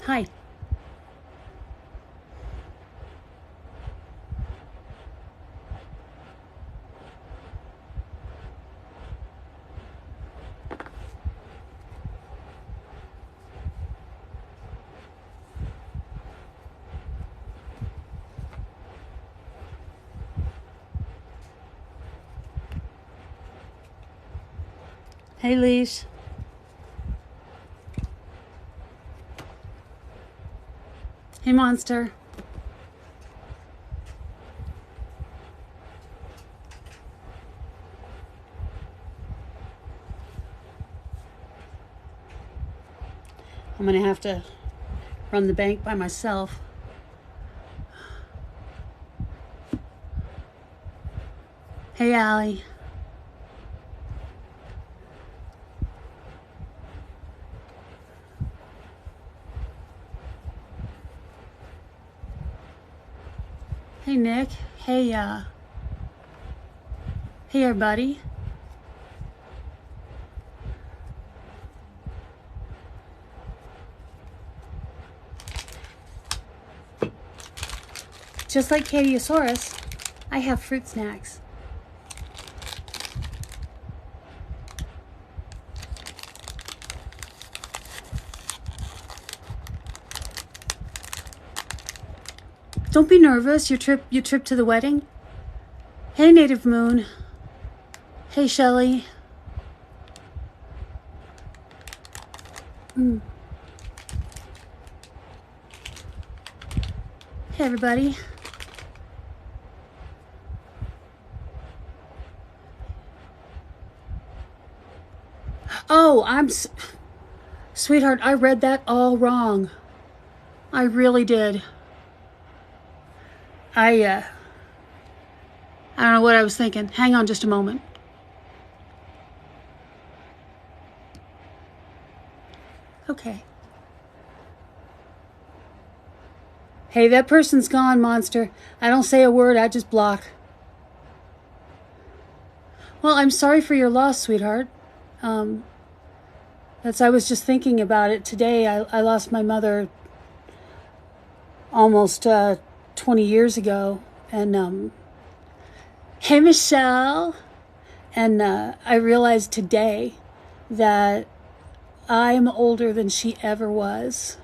Hi. Hey, Leash. Hey, Monster. I'm gonna have to run the bank by myself. Hey, Allie. Hey, Nick. Hey, hey, everybody. Just like Katiosaurus, I have fruit snacks. Don't be nervous. Your trip to the wedding. Hey, Native Moon. Hey, Shelly. Hey, everybody. Oh, sweetheart, I read that all wrong. I really did. I don't know what I was thinking. Hang on just a moment. Okay. Hey, that person's gone, Monster. I don't say a word, I just block. Well, I'm sorry for your loss, sweetheart. I was just thinking about it today. I lost my mother almost 20 years ago. And, hey, Michelle. And I realized today that I'm older than she ever was.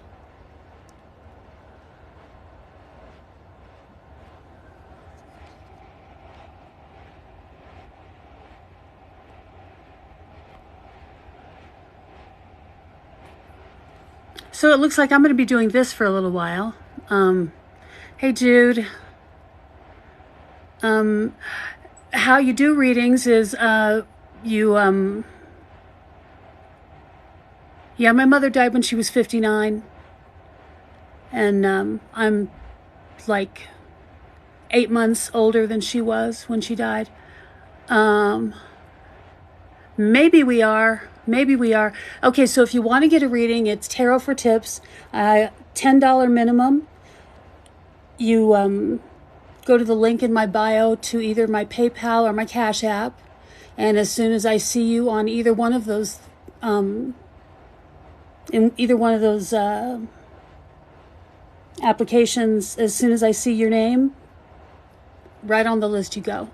So it looks like I'm going to be doing this for a little while. Hey, Jude. How you do readings is yeah, my mother died when she was 59. And I'm like 8 months older than she was when she died. Maybe we are. Okay, so if you want to get a reading, it's Tarot for Tips, $10 minimum. You go to the link in my bio to either my PayPal or my Cash App, and as soon as I see you on either one of those, applications, as soon as I see your name, right on the list you go.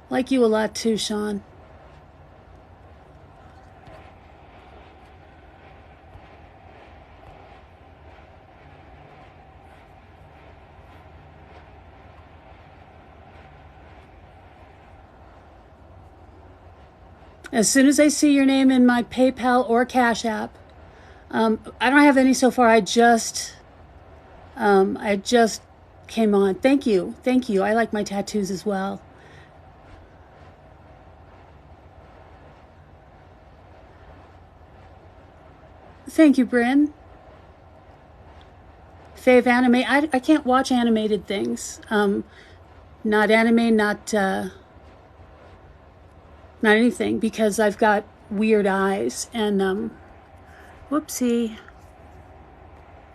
Like you a lot too, Sean. As soon as I see your name in my PayPal or Cash App, I don't have any so far. I just came on. Thank you. I like my tattoos as well. Thank you, Bryn. Fave anime. I can't watch animated things. Not anime, not anything, because I've got weird eyes, and whoopsie.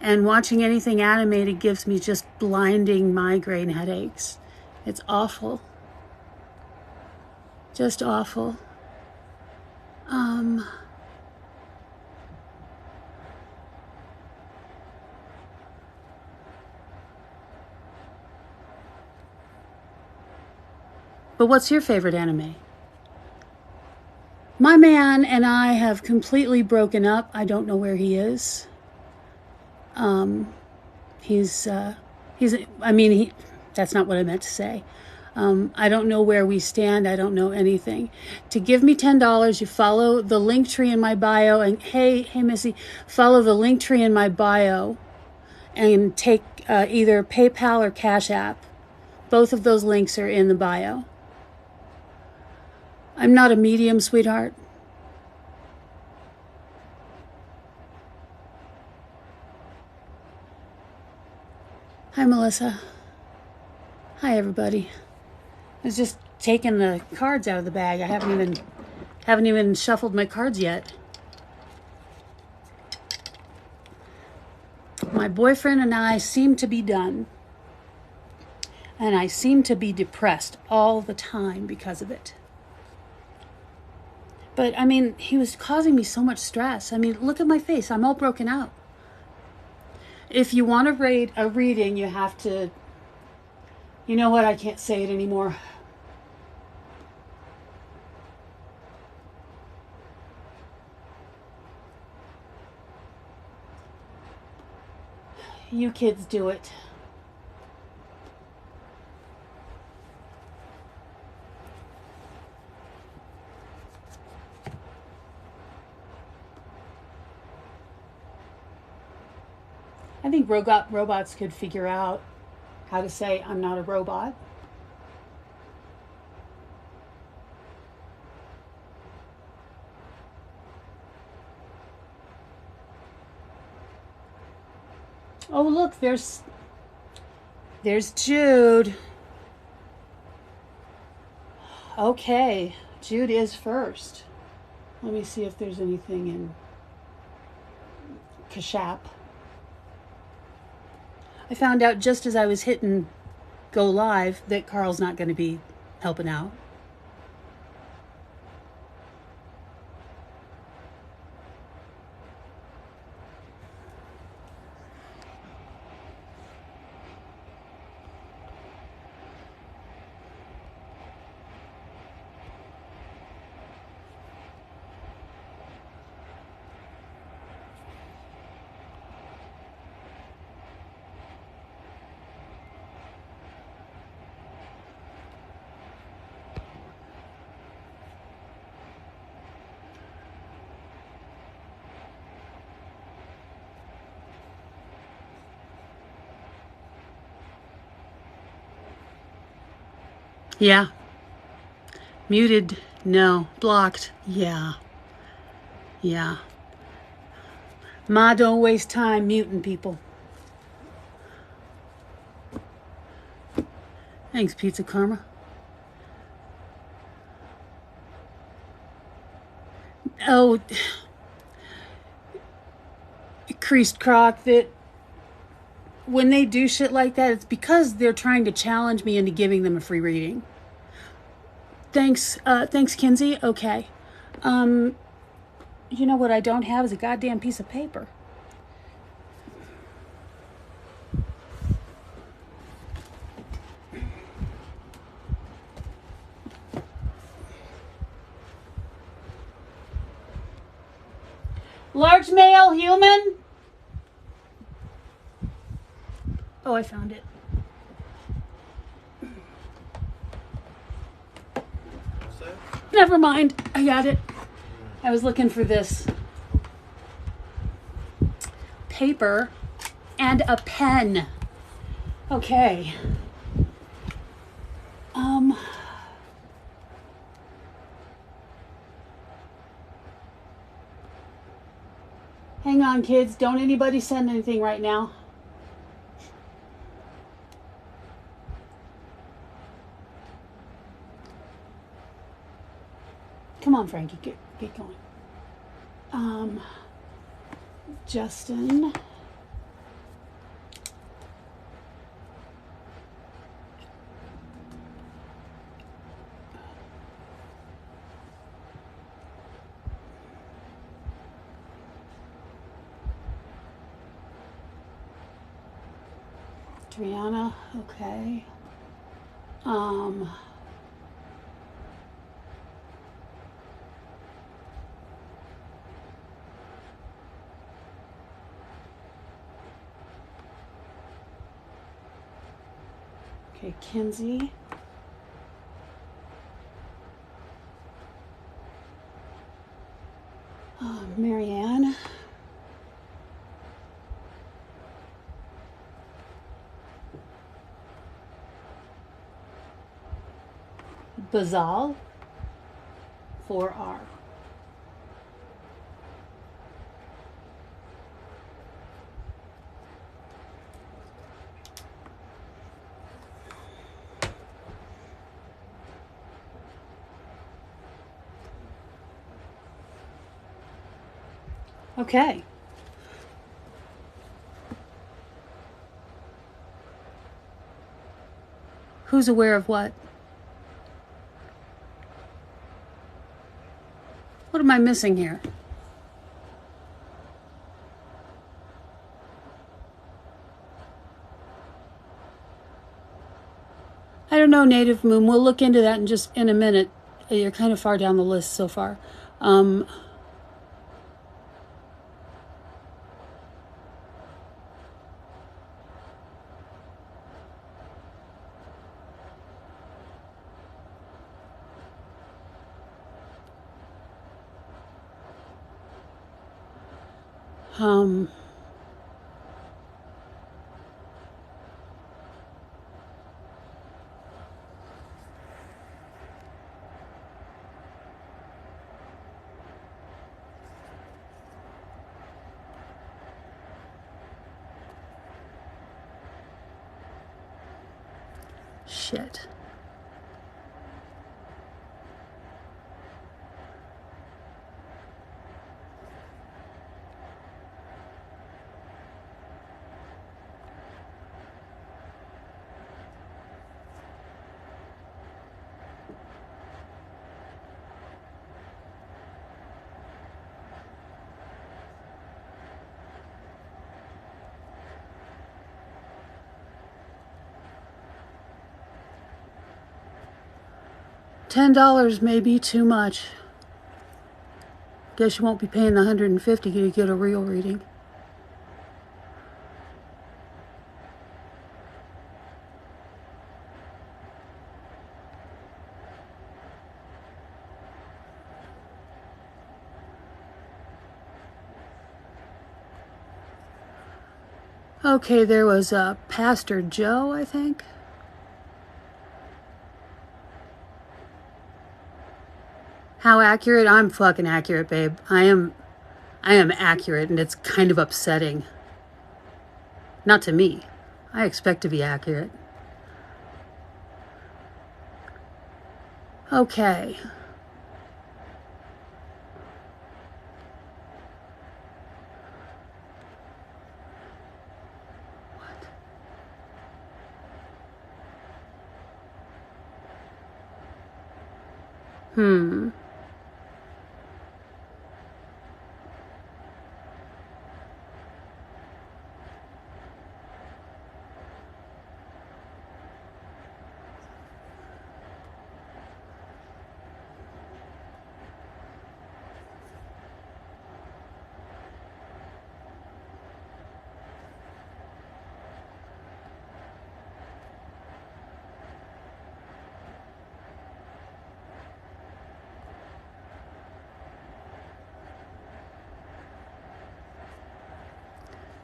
And watching anything animated gives me just blinding migraine headaches. It's awful. Just awful. But what's your favorite anime? My man and I have completely broken up. I don't know where he is. He's I mean, that's not what I meant to say. I don't know where we stand. I don't know anything. To give me $10, you follow the link tree in my bio. And hey, Missy, follow the link tree in my bio and take either PayPal or Cash App. Both of those links are in the bio. I'm not a medium, sweetheart. Hi, Melissa. Hi, everybody. I was just taking the cards out of the bag. I haven't even shuffled my cards yet. My boyfriend and I seem to be done. And I seem to be depressed all the time because of it. But, I mean, he was causing me so much stress. I mean, look at my face. I'm all broken out. If you want to read a reading, you have to... You know what? I can't say it anymore. You kids do it. I think robots could figure out how to say, I'm not a robot. Oh, look, there's Jude. Okay, Jude is first. Let me see if there's anything in Kashap. I found out just as I was hitting go live that Carl's not going to be helping out. Yeah. Muted. No. Blocked. Yeah. Yeah. Ma, don't waste time muting people. Thanks, Pizza Karma. Oh, Creased Croc, that when they do shit like that, it's because they're trying to challenge me into giving them a free reading. Thanks, Kinsey. Okay. You know what I don't have is a goddamn piece of paper. Large male human? Oh, I found it. Never mind. I got it. I was looking for this paper and a pen. Okay. Hang on, kids. Don't anybody send anything right now. Come on, Frankie. Get going. Justin. Triana, okay. Okay, Kinsey. Oh, Marianne. Bazal. 4R. Okay. Who's aware of what? What am I missing here? I don't know, Native Moon. We'll look into that in a minute. You're kind of far down the list so far. Shit. $10 may be too much. Guess you won't be paying the $150 to get a real reading. Okay, there was Pastor Joe, I think. How accurate? I'm fucking accurate, babe. I am accurate, and it's kind of upsetting. Not to me. I expect to be accurate. Okay. What?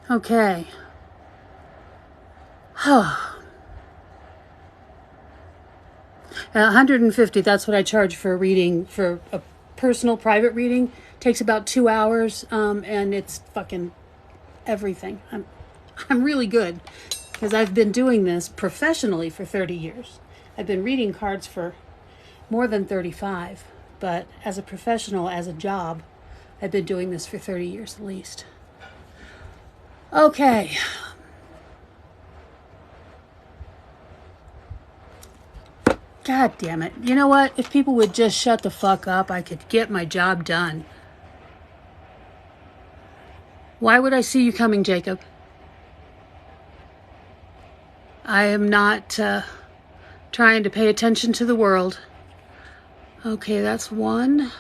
Okay. $150, that's what I charge for a reading, for a personal private reading. Takes about 2 hours, and it's fucking everything. I'm really good because I've been doing this professionally for 30 years. I've been reading cards for more than 35, but as a professional, as a job, I've been doing this for 30 years at least. Okay. God damn it. You know what? If people would just shut the fuck up, I could get my job done. Why would I see you coming, Jacob? I am not trying to pay attention to the world. Okay, that's one.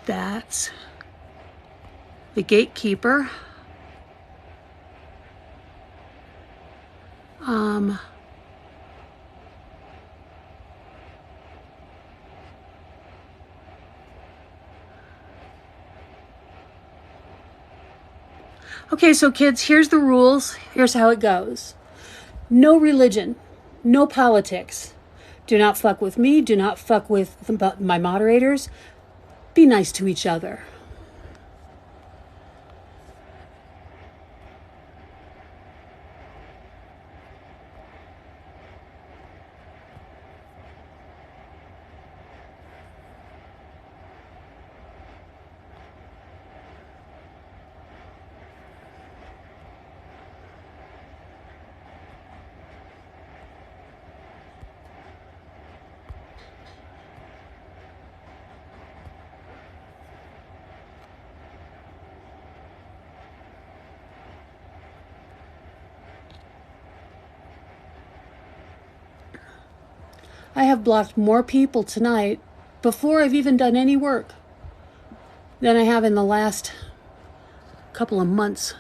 That's the gatekeeper. Okay, so kids, here's the rules. Here's how it goes. No religion, no politics. Do not fuck with me. Do not fuck with my moderators. Be nice to each other. I have blocked more people tonight before I've even done any work than I have in the last couple of months.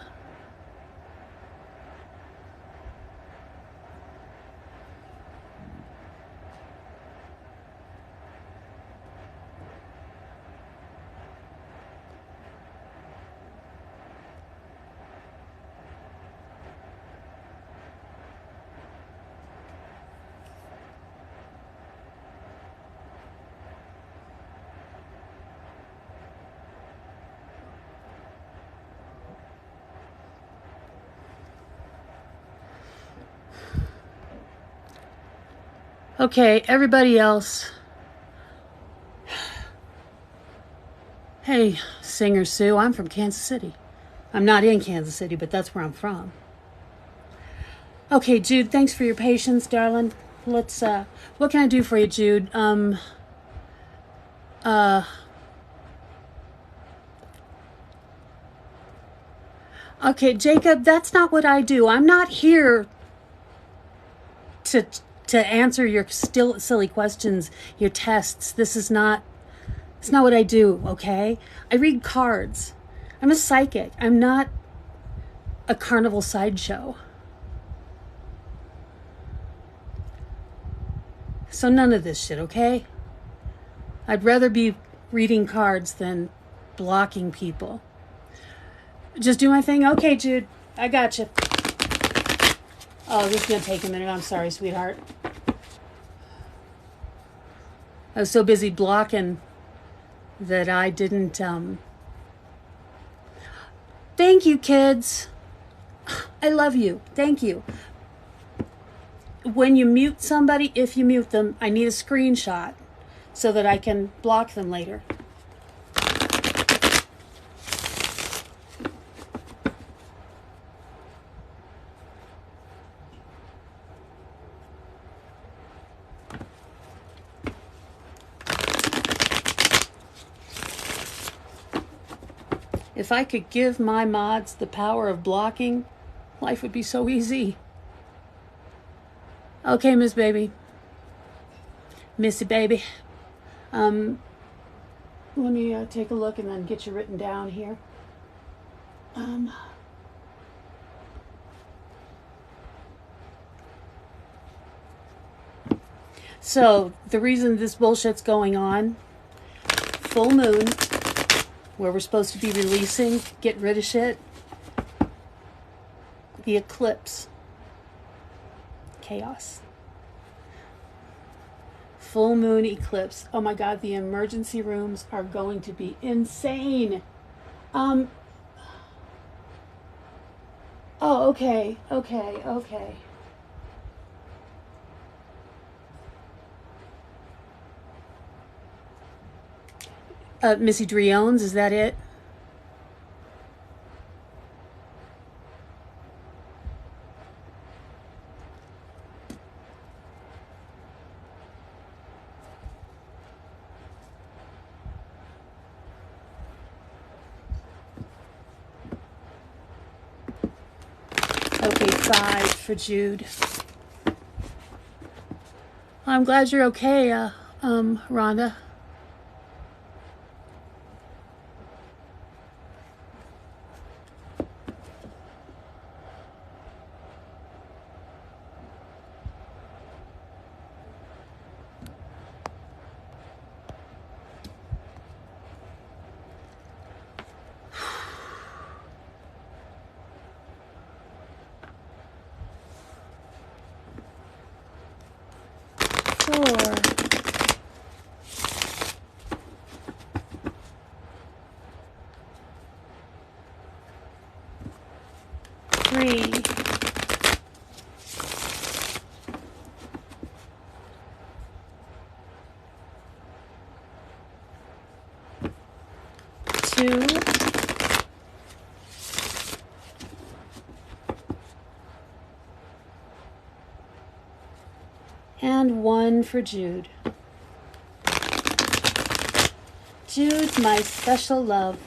Okay, everybody else. Hey, Singer Sue, I'm from Kansas City. I'm not in Kansas City, but that's where I'm from. Okay, Jude, thanks for your patience, darling. Let's, what can I do for you, Jude? Okay, Jacob, that's not what I do. I'm not here to answer your still silly questions, your tests. It's not what I do, okay? I read cards. I'm a psychic. I'm not a carnival sideshow. So none of this shit, okay? I'd rather be reading cards than blocking people. Just do my thing? Okay, Jude. I got you. Oh, this is going to take a minute. I'm sorry, sweetheart. I was so busy blocking that I didn't, Thank you, kids. I love you. Thank you. When you mute somebody, if you mute them, I need a screenshot so that I can block them later. If I could give my mods the power of blocking, life would be so easy. Okay, Miss Baby. Missy Baby. Let me take a look and then get you written down here. So, the reason this bullshit's going on, full moon, where we're supposed to be releasing, get rid of shit. The eclipse. Chaos. Full moon eclipse. Oh my God, the emergency rooms are going to be insane. Oh, okay. Missy Driones, is that it? Okay, 5 for Jude. I'm glad you're okay, Rhonda. 4, 3, 2, and 1 for Jude. Jude, my special love.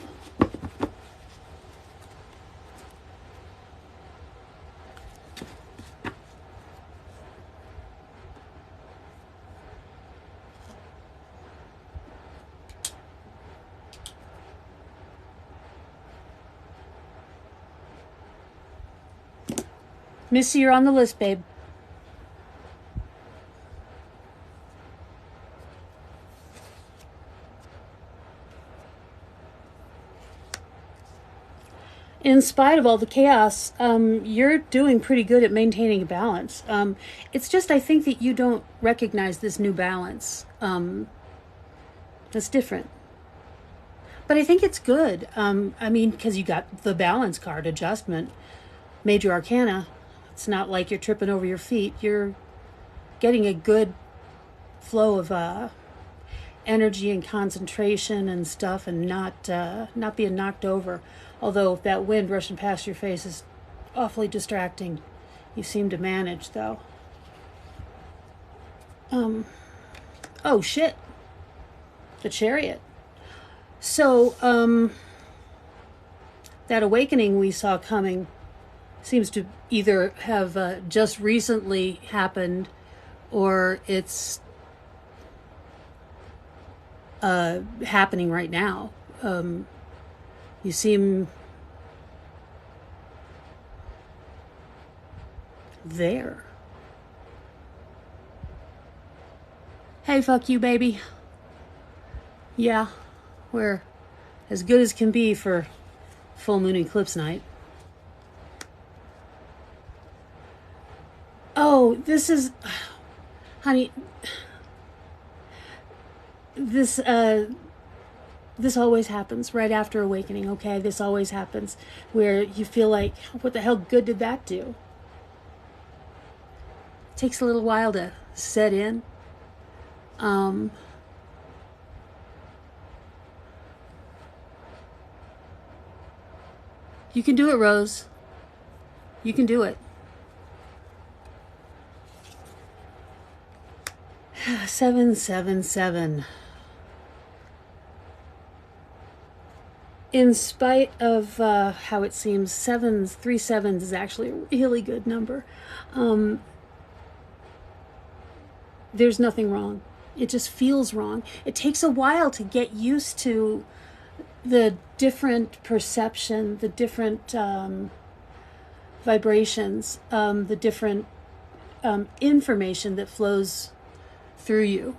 Missy, you're on the list, babe. In spite of all the chaos, you're doing pretty good at maintaining a balance. It's just, I think that you don't recognize this new balance. That's different. But I think it's good. I mean, because you got the balance card, adjustment, major arcana. It's not like you're tripping over your feet. You're getting a good flow of energy and concentration and stuff, and not being knocked over. Although that wind rushing past your face is awfully distracting. You seem to manage, though. Oh shit. The Chariot. So, that awakening we saw coming seems to either have just recently happened, or it's happening right now. You seem there. Hey, fuck you, baby. Yeah, we're as good as can be for full moon eclipse night. Oh, this is, honey, this always happens right after awakening, okay? This always happens where you feel like, what the hell good did that do? It takes a little while to set in. You can do it, Rose. You can do it. 777. In spite of how it seems, 3 sevens is actually a really good number. There's nothing wrong. It just feels wrong. It takes a while to get used to the different perception, the different vibrations, the different information that flows through you.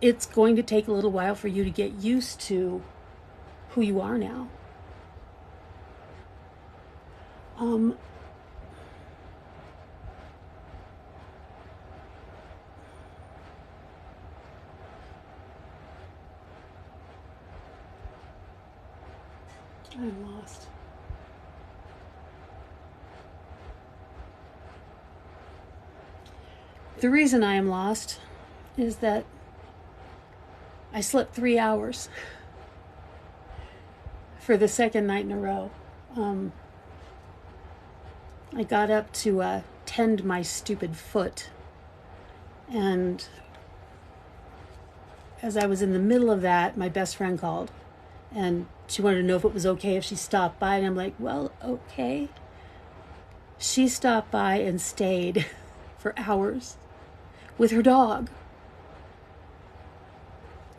It's going to take a little while for you to get used to who you are now. I'm lost. The reason I am lost is that I slept 3 hours for the second night in a row. I got up to tend my stupid foot, and as I was in the middle of that, my best friend called, and she wanted to know if it was okay if she stopped by, and I'm like, well, okay. She stopped by and stayed for hours with her dog.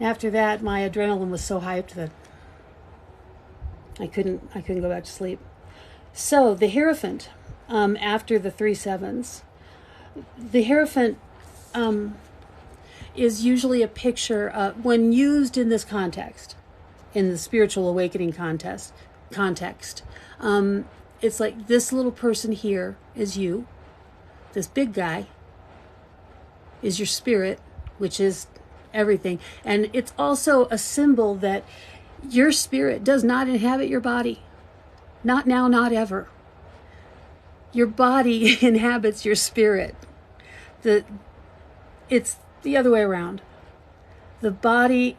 After that, my adrenaline was so hyped that I couldn't go back to sleep. So the Hierophant, after the 3 sevens, the Hierophant is usually a picture when used in this context, in the spiritual awakening context, context. It's like this little person here is you. This big guy is your spirit, which is everything. And it's also a symbol that your spirit does not inhabit your body. Not now, not ever. Your body inhabits your spirit. It's the other way around. The body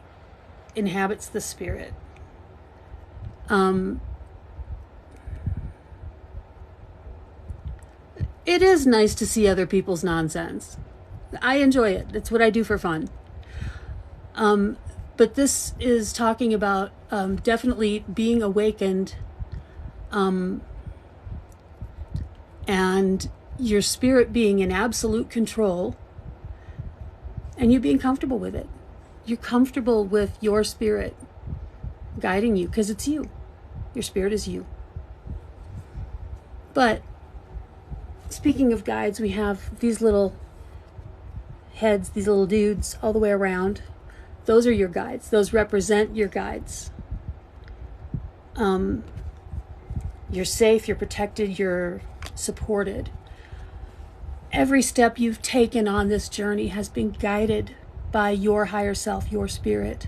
inhabits the spirit. It is nice to see other people's nonsense. I enjoy it. That's what I do for fun. But this is talking about definitely being awakened, and your spirit being in absolute control, and you being comfortable with it. You're comfortable with your spirit guiding you because it's you. Your spirit is you. But speaking of guides, we have these little heads, these little dudes all the way around. Those are your guides. Those represent your guides. You're safe, you're protected, you're supported. Every step you've taken on this journey has been guided by your higher self, your spirit,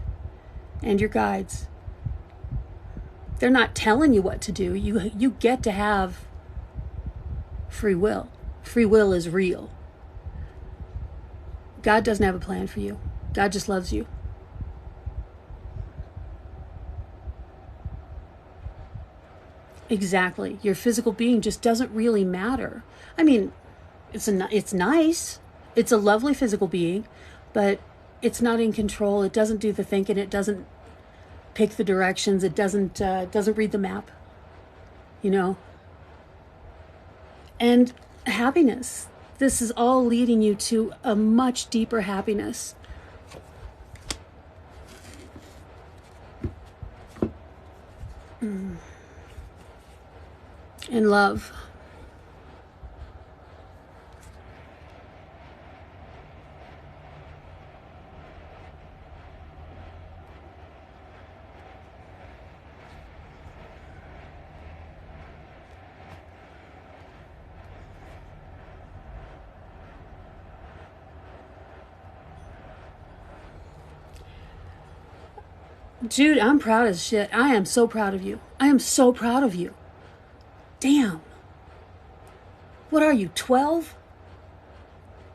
and your guides. They're not telling you what to do. You get to have free will. Free will is real. God doesn't have a plan for you. God just loves you. Exactly. Your physical being just doesn't really matter. I mean, it's nice. It's a lovely physical being, but it's not in control. It doesn't do the thinking. It doesn't pick the directions. It doesn't read the map. You know. And happiness. This is all leading you to a much deeper happiness. And love. Jude, I'm proud as shit. I am so proud of you. I am so proud of you. Damn. What are you, 12?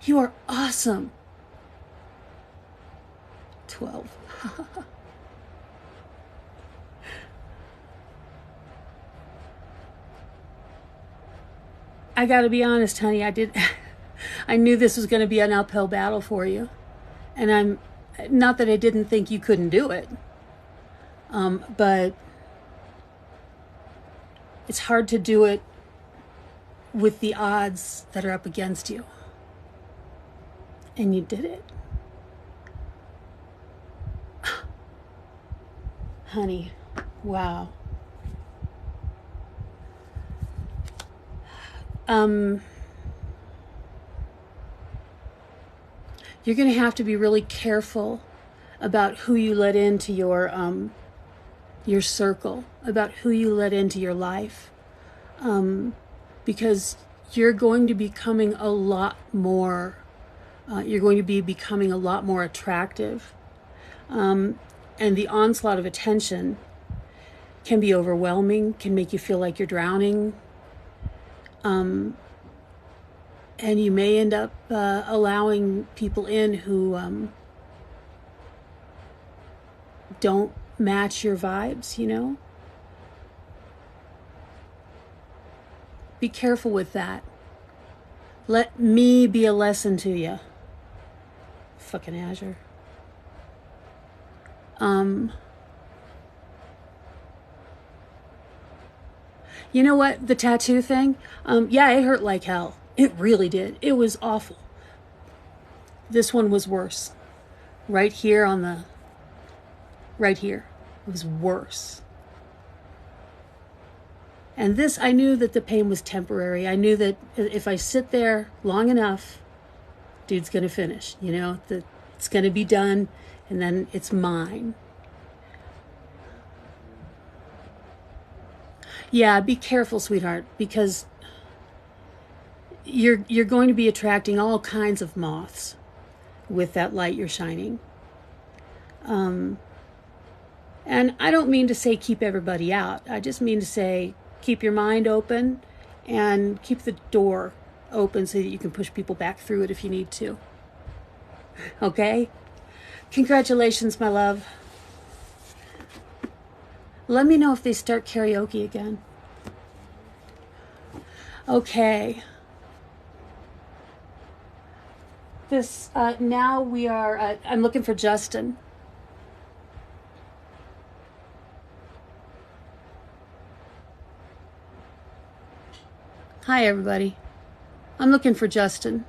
You are awesome. 12. I gotta be honest, honey, I knew this was gonna be an uphill battle for you. And not that I didn't think you couldn't do it. But it's hard to do it with the odds that are up against you. And you did it. Honey, wow. You're going to have to be really careful about who you let into your circle, about who you let into your life, because you're going to be becoming a lot more attractive, and the onslaught of attention can be overwhelming, can make you feel like you're drowning, and you may end up allowing people in who don't match your vibes, you know? Be careful with that. Let me be a lesson to you. Fucking Azure. You know what? The tattoo thing? Yeah, it hurt like hell. It really did. It was awful. This one was worse. Right here. It was worse. And this, I knew that the pain was temporary. I knew that if I sit there long enough, dude's going to finish. You know, it's going to be done, and then it's mine. Yeah, be careful, sweetheart, because you're going to be attracting all kinds of moths with that light you're shining. And I don't mean to say keep everybody out. I just mean to say keep your mind open and keep the door open so that you can push people back through it if you need to. Okay? Congratulations, my love. Let me know if they start karaoke again. Okay. This, now we are, I'm looking for Justin. Hi, everybody. I'm looking for Justin.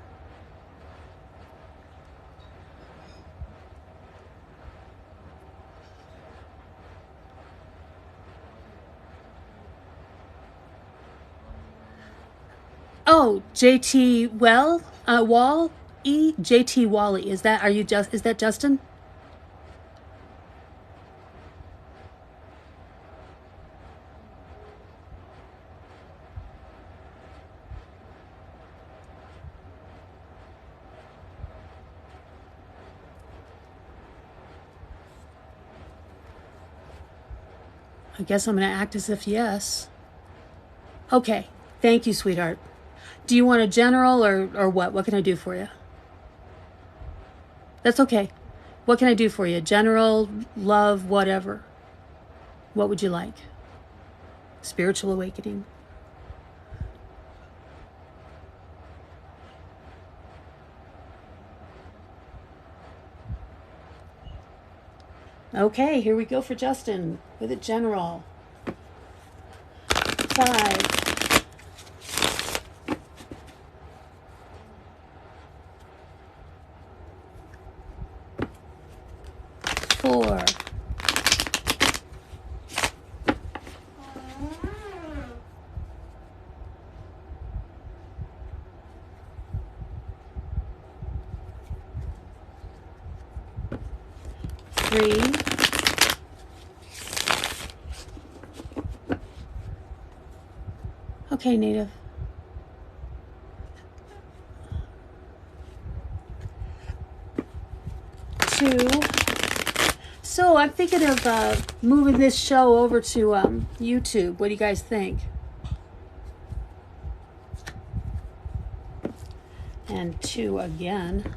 Oh, JT Wall E JT Wally. Is that Justin? I guess I'm going to act as if yes. Okay. Thank you, sweetheart. Do you want a general or what? What can I do for you? That's okay. What can I do for you? General, love, whatever. What would you like? Spiritual awakening. Okay, here we go for Justin with a general. 5. 4. 3. 'Okay, native. 2. So I'm thinking of moving this show over to YouTube. What do you guys think? And 2 again.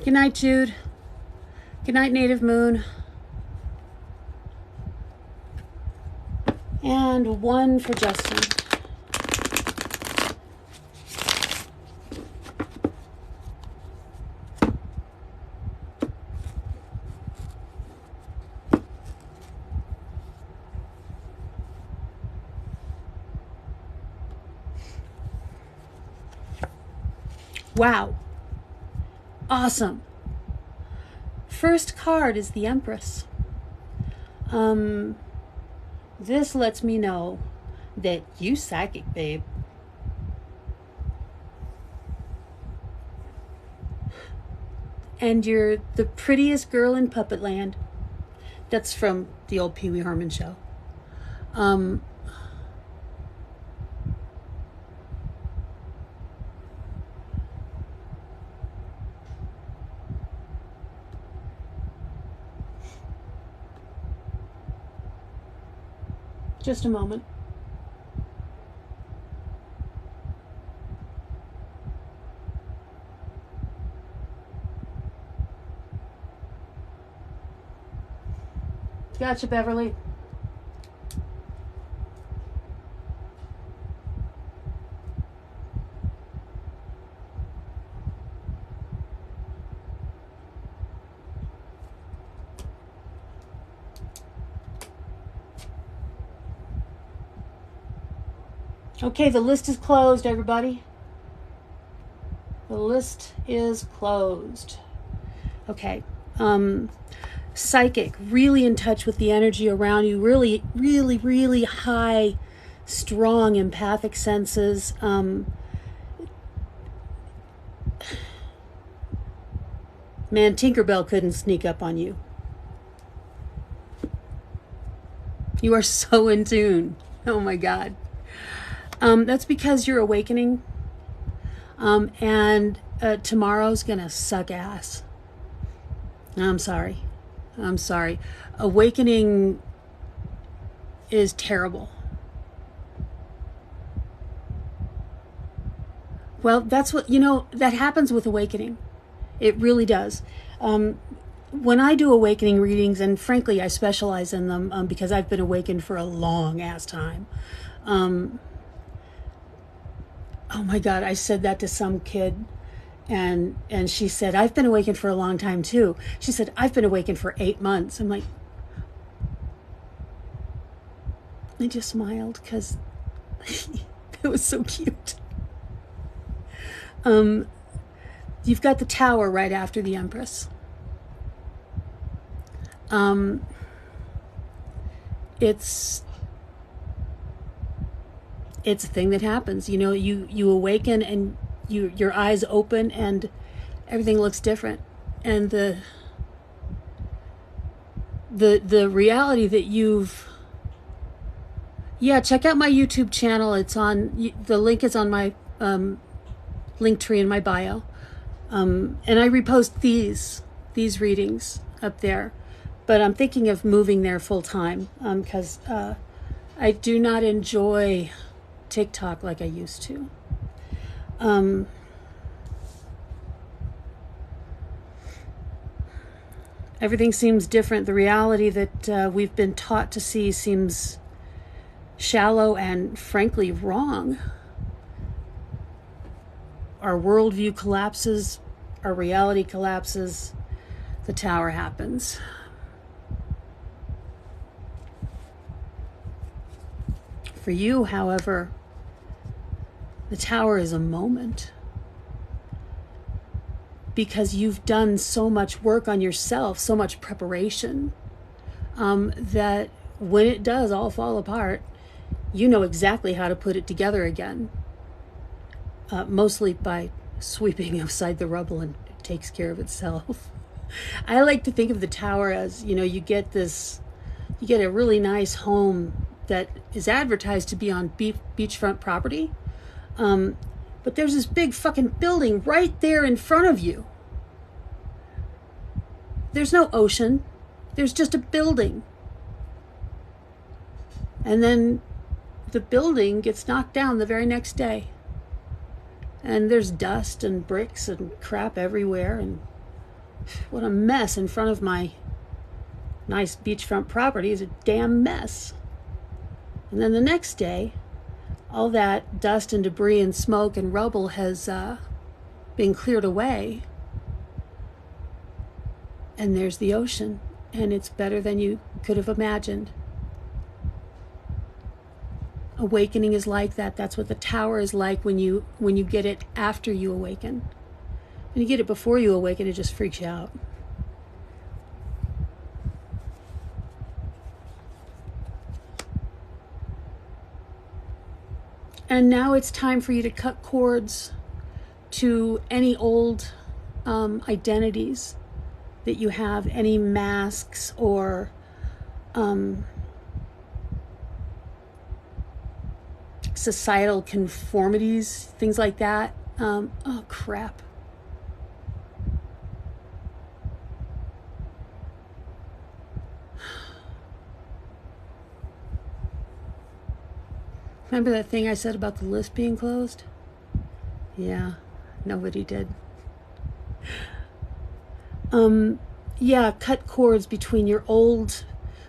Good night, Jude. Good night, Native Moon. And 1 for Justin. Wow. Awesome. First card is the Empress. This lets me know that you psychic, babe. And you're the prettiest girl in Puppet Land. That's from the old Pee Wee Herman show. Just a moment. Gotcha, Beverly. Okay, the list is closed, everybody. The list is closed. Okay. Psychic, really in touch with the energy around you, really, really, really high, strong empathic senses. Man, Tinkerbell couldn't sneak up on you. You are so in tune. Oh my God. That's because you're awakening. And tomorrow's gonna suck ass. I'm sorry. Awakening is terrible. Well, that's what, that happens with awakening. It really does. When I do awakening readings, and frankly, I specialize in them because I've been awakened for a long ass time. Oh my God, I said that to some kid, and she said, I've been awakened for a long time too. She said, I've been awakened for 8 months. I'm like, I just smiled because it was so cute. You've got the Tower right after the Empress. It's a thing that happens. You awaken and your eyes open and everything looks different. And the reality that check out my YouTube channel. It's on, the link is on my link tree in my bio. And I repost these readings up there. But I'm thinking of moving there full time because I do not enjoy TikTok like I used to. Everything seems different. The reality that we've been taught to see seems shallow and frankly wrong. Our worldview collapses, our reality collapses, the Tower happens. For you, however, the Tower is a moment because you've done so much work on yourself, so much preparation, that when it does all fall apart, you know exactly how to put it together again. Mostly by sweeping aside the rubble, and it takes care of itself. I like to think of the Tower as, you get a really nice home that is advertised to be on beachfront property. But there's this big fucking building right there in front of you. There's no ocean. There's just a building. And then the building gets knocked down the very next day. And there's dust and bricks and crap everywhere. And what a mess in front of my nice beachfront property is a damn mess. And then the next day, all that dust and debris and smoke and rubble has been cleared away. And there's the ocean. And it's better than you could have imagined. Awakening is like that. That's what the Tower is like when you get it after you awaken. When you get it before you awaken, it just freaks you out. And now it's time for you to cut cords to any old identities that you have, any masks or societal conformities, things like that. Oh, crap. Remember that thing I said about the list being closed? Yeah, nobody did. Cut cords between your old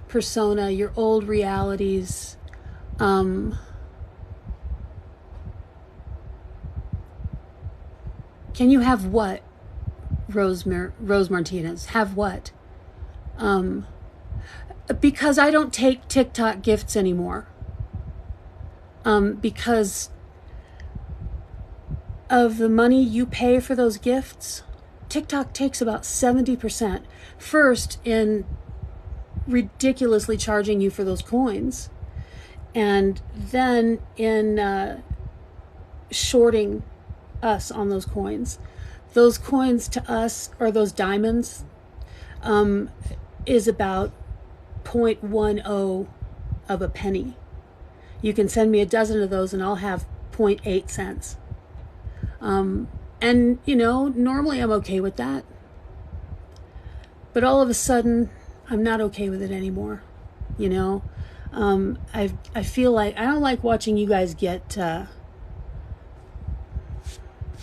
persona, your old realities. Can you have what, Rose Martinez? Have what? Because I don't take TikTok gifts anymore. Because of the money you pay for those gifts, TikTok takes about 70%. First, in ridiculously charging you for those coins, and then in shorting us on those coins. Those coins to us, or those diamonds, is about 0.10 of a penny. You can send me a dozen of those and I'll have 0.8 cents. And, you know, normally I'm okay with that. But all of a sudden, I'm not okay with it anymore. You know, I feel like I don't like watching you guys get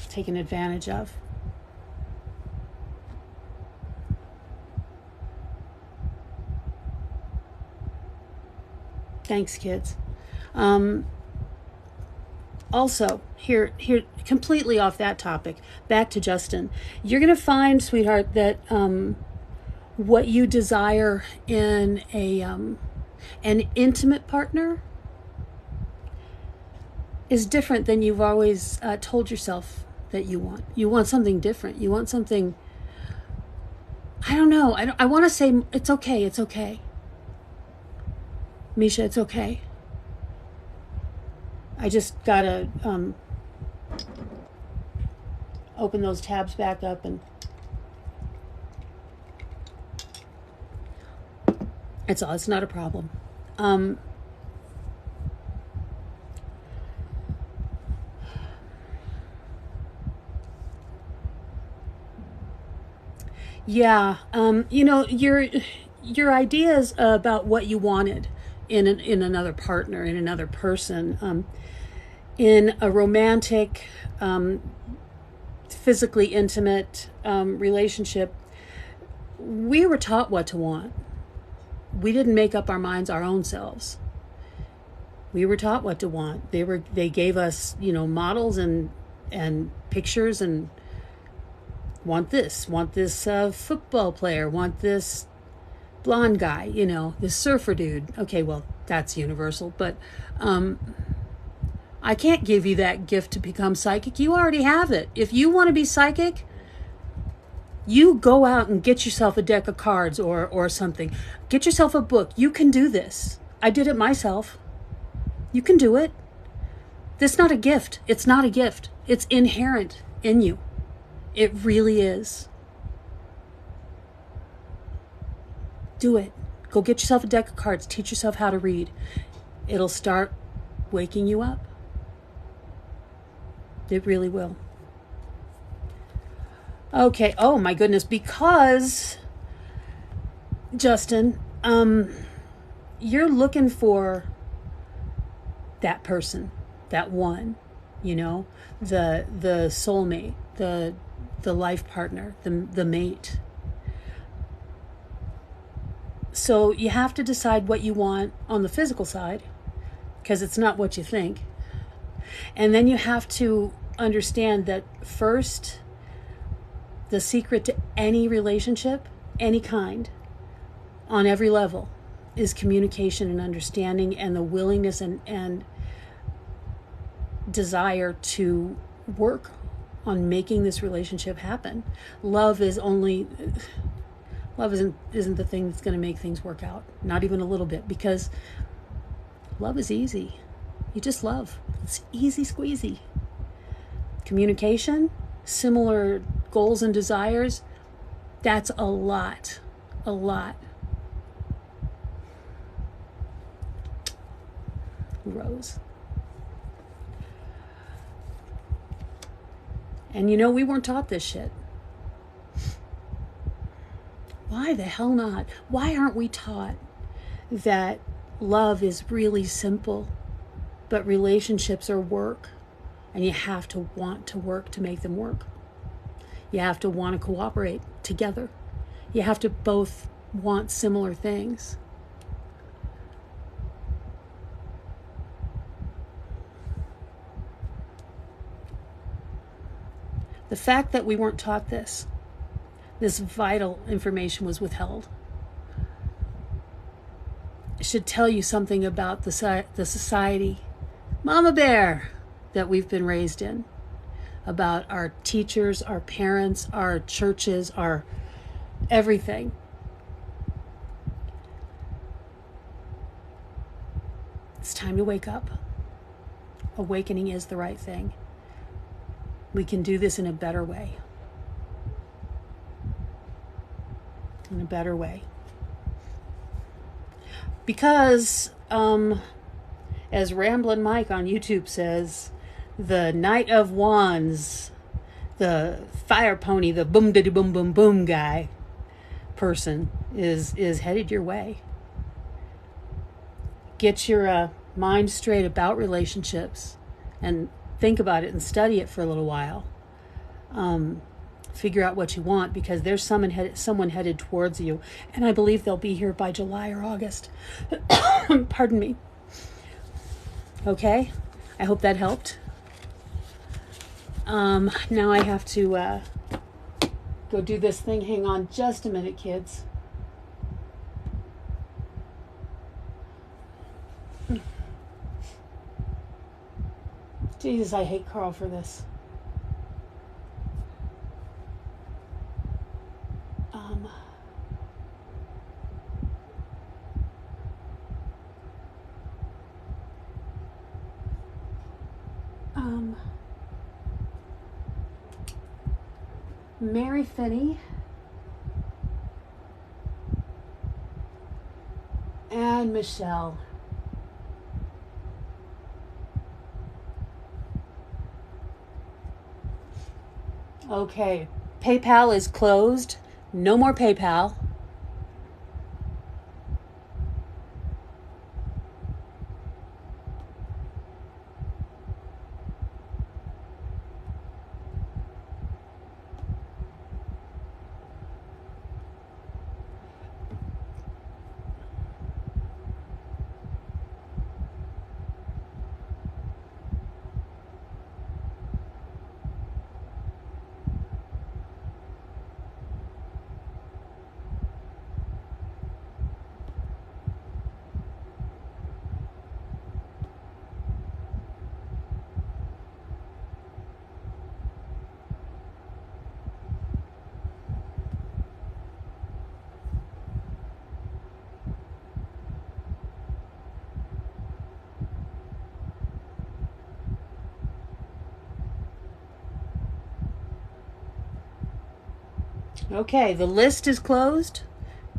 taken advantage of. Thanks, kids. Also, here, completely off that topic, back to Justin. You're going to find, sweetheart, that what you desire in an intimate partner is different than you've always told yourself that you want. You want something different. You want something, I don't know. I want to say it's okay. It's okay. Misha, it's okay. I just gotta open those tabs back up and it's all. It's not a problem. Yeah. You know, your ideas about what you wanted in another partner, in another person, in a romantic, physically intimate relationship, we were taught what to want. We didn't make up our minds our own selves. We were taught what to want. They gave us, you know, models and pictures and want this football player, want this blonde guy, you know, this surfer dude. Okay, well, that's universal, but I can't give you that gift to become psychic. You already have it. If you want to be psychic, you go out and get yourself a deck of cards or something. Get yourself a book. You can do this. I did it myself. You can do it. This is not a gift. It's not a gift. It's inherent in you. It really is. Do it. Go get yourself a deck of cards. Teach yourself how to read. It'll start waking you up. It really will. Okay. Oh my goodness. Because, Justin, you're looking for that person, that one, you know, the soulmate, the life partner, the mate. So you have to decide what you want on the physical side, because it's not what you think. And then you have to understand that first, the secret to any relationship, any kind, on every level, is communication and understanding and the willingness and desire to work on making this relationship happen. Love isn't the thing that's going to make things work out. Not even a little bit, because love is easy. You just love. It's easy squeezy. Communication, similar goals and desires, that's a lot. Rose. And you know, we weren't taught this shit. Why the hell not? Why aren't we taught that love is really simple, but relationships are work, and you have to want to work to make them work? You have to want to cooperate together. You have to both want similar things. The fact that we weren't taught this vital information was withheld, should tell you something about the society, Mama Bear, that we've been raised in, about our teachers, our parents, our churches, our everything. It's time to wake up. Awakening is the right thing. We can do this in a better way. in a better way. Because, as Ramblin' Mike on YouTube says, the Knight of Wands, the fire pony, the boom diddy boom boom boom guy person is headed your way. Get your mind straight about relationships and think about it and study it for a little while. Figure out what you want, because there's someone headed towards you, and I believe they'll be here by July or August. Pardon me. Okay, I hope that helped. Now I have to go do this thing. Hang on just a minute, kids. Jesus, I hate Carl for this. Mary Finney and Michelle. Okay, PayPal is closed. No more PayPal. Okay, the list is closed.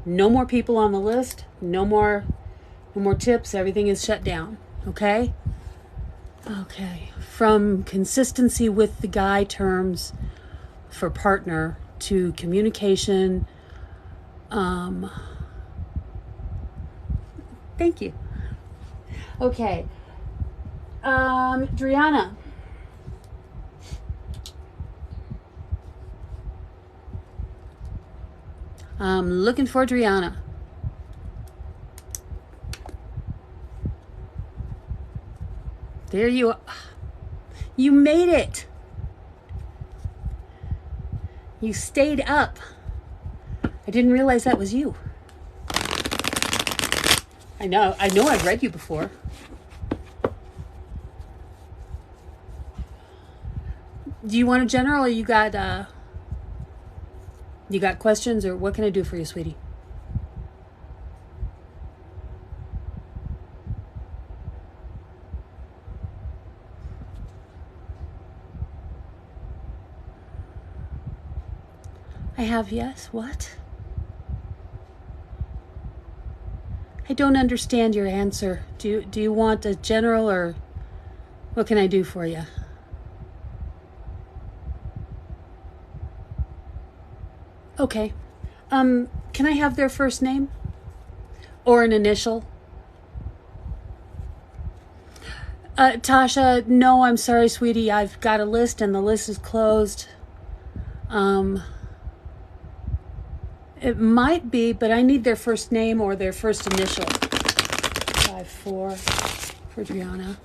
No more people on the list. No more tips. Everything is shut down. Okay? Okay. From consistency with the guy terms for partner to communication. Thank you. Okay. Driana. I'm looking for Driana. There you are. You made it. You stayed up. I didn't realize that was you. I know I've read you before. Do you want a general, or you got questions, or what can I do for you, sweetie? I have, yes. What? I don't understand your answer. Do you want a general, or what can I do for you? Okay. Can I have their first name? Or an initial? Tasha, no, I'm sorry, sweetie. I've got a list and the list is closed. It might be, but I need their first name or their first initial. 5-4 for Driana.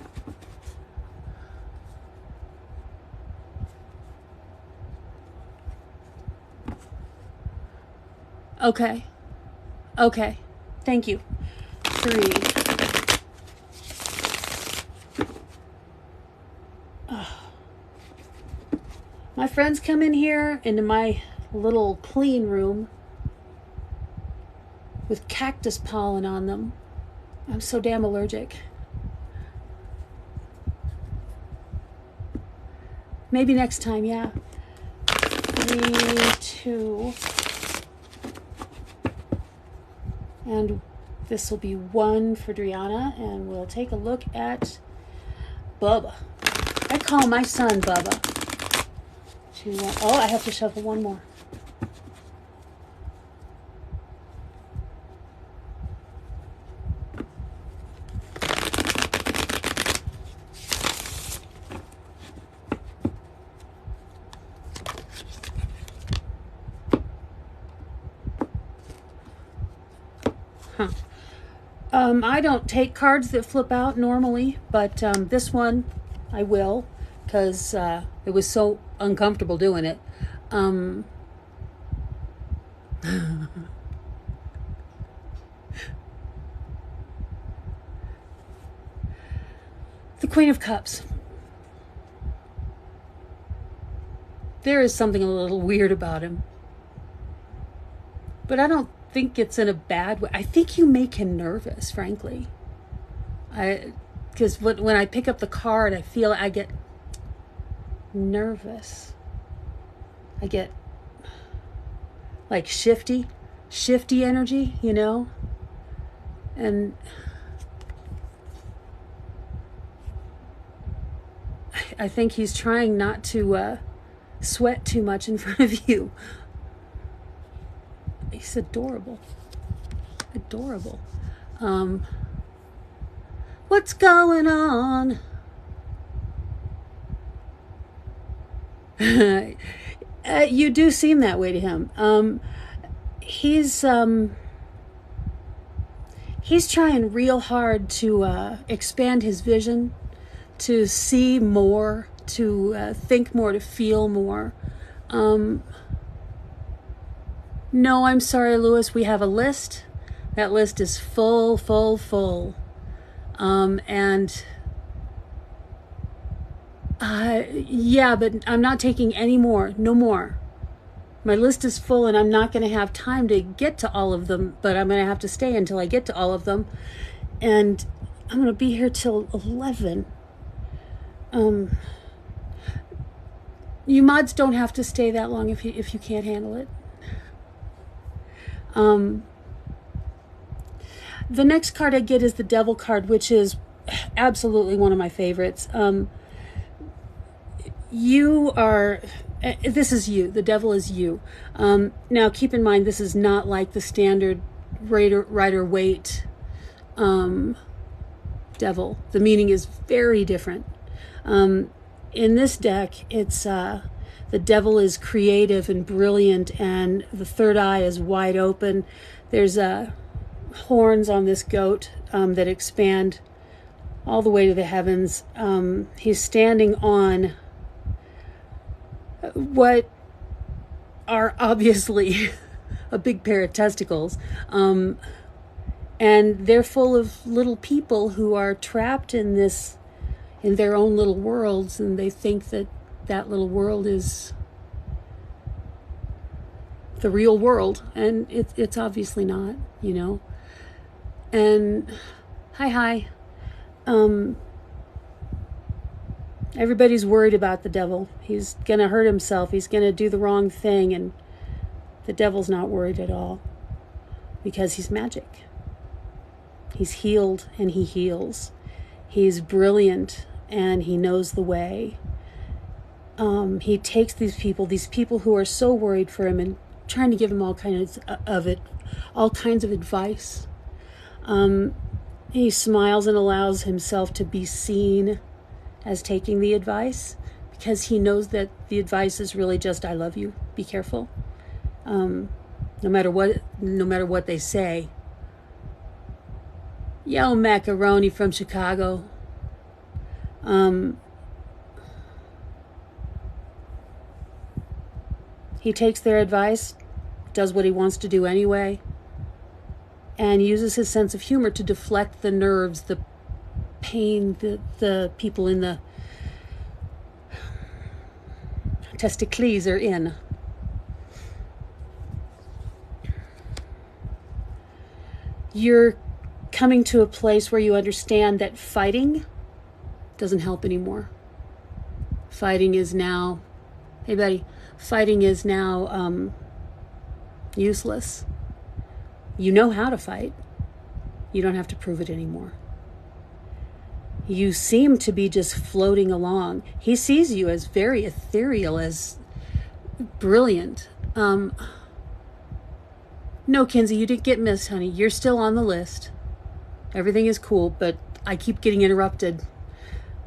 Okay. Okay. Thank you. 3. My friends come in here into my little clean room with cactus pollen on them. I'm so damn allergic. Maybe next time, yeah. 3, 2. And this will be 1 for Driana, and we'll take a look at Bubba. I call my son Bubba. Oh, I have to shuffle one more. Huh. I don't take cards that flip out normally, but this one I will, because it was so uncomfortable doing it. The Queen of Cups. There is something a little weird about him, but I don't think it's in a bad way. I think you make him nervous, frankly. Because when I pick up the card, I get nervous. I get like shifty energy, you know? And I think he's trying not to sweat too much in front of you. He's adorable. Adorable. What's going on? You do seem that way to him. He's trying real hard to expand his vision, to see more, to think more, to feel more. No, I'm sorry, Lewis. We have a list. That list is full. Yeah, but I'm not taking any more. No more. My list is full, and I'm not going to have time to get to all of them, but I'm going to have to stay until I get to all of them. And I'm going to be here till 11. You mods don't have to stay that long if you can't handle it. The next card I get is the Devil card, which is absolutely one of my favorites. You are, this is you. The Devil is you. Now, keep in mind, this is not like the standard Rider-Waite Devil. The meaning is very different. In this deck, it's the Devil is creative and brilliant, and the third eye is wide open. There's horns on this goat that expand all the way to the heavens. He's standing on what are obviously a big pair of testicles, and they're full of little people who are trapped in their own little worlds, and they think that little world is the real world, and it's obviously not, you know. And hi. Everybody's worried about the Devil. He's gonna hurt himself. He's gonna do the wrong thing, and the Devil's not worried at all, because he's magic. He's healed, and he heals. He's brilliant, and he knows the way. He takes these people who are so worried for him, and trying to give him all kinds of advice. He smiles and allows himself to be seen as taking the advice, because he knows that the advice is really just, I love you, be careful. No matter what they say. Yo, Macaroni from Chicago. He takes their advice, does what he wants to do anyway, and uses his sense of humor to deflect the nerves, the pain the people in the testicles are in. You're coming to a place where you understand that fighting doesn't help anymore. Fighting is now, hey buddy, fighting is now useless. You know how to fight. You don't have to prove it anymore. You seem to be just floating along. He sees you as very ethereal, as brilliant. No, Kinsey, you didn't get missed, honey. You're still on the list. Everything is cool, but I keep getting interrupted.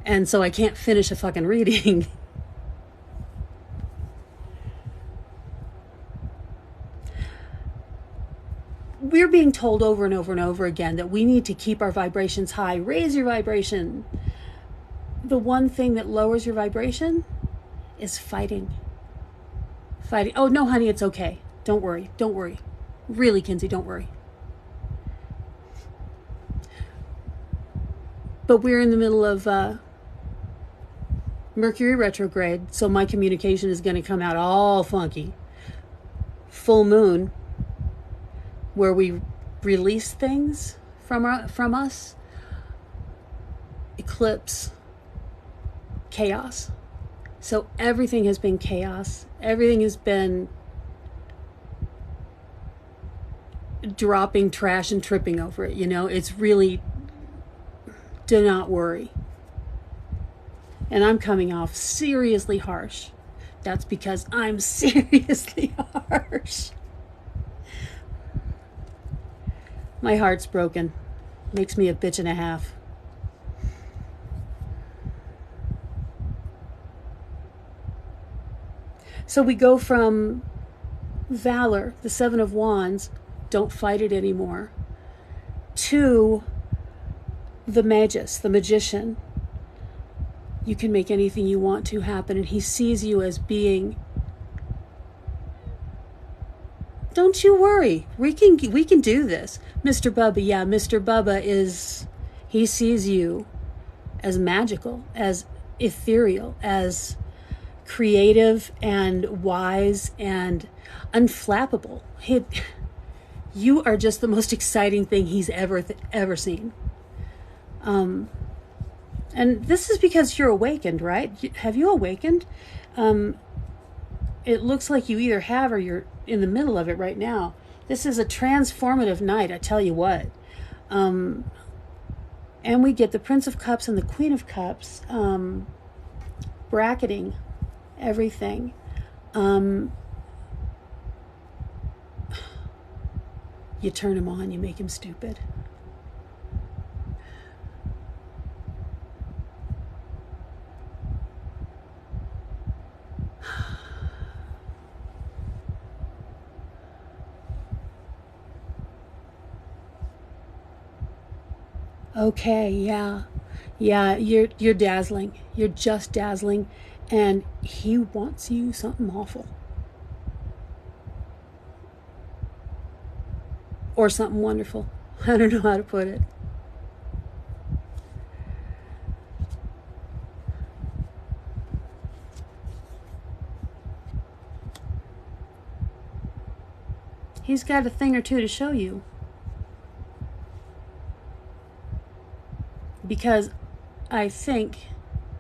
And so I can't finish a fucking reading. We're being told over and over and over again that we need to keep our vibrations high. Raise your vibration. The one thing that lowers your vibration is fighting. Fighting. Oh, no, honey, it's okay. Don't worry. Don't worry. Really, Kinsey, don't worry. But we're in the middle of Mercury retrograde, so my communication is going to come out all funky. Full moon, where we release things from us. Eclipse, chaos. So everything has been chaos. Everything has been dropping trash and tripping over it. You know, it's really, do not worry. And I'm coming off seriously harsh. That's because I'm seriously harsh. My heart's broken. Makes me a bitch and a half. So we go from valor, the Seven of Wands, don't fight it anymore, to the magus, the magician. You can make anything you want to happen, and he sees you as being, don't you worry, we can do this. Mr. Bubba, yeah, Mr. Bubba he sees you as magical, as ethereal, as creative and wise and unflappable. You are just the most exciting thing he's ever seen. And this is because you're awakened, right? Have you awakened? It looks like you either have or you're in the middle of it right now. This is a transformative night, I tell you what. And we get the Prince of Cups and the Queen of Cups bracketing everything. You turn him on, you make him stupid. Okay, yeah, you're dazzling. You're just dazzling, and he wants you something awful, or something wonderful. I don't know how to put it. He's got a thing or two to show you. Because I think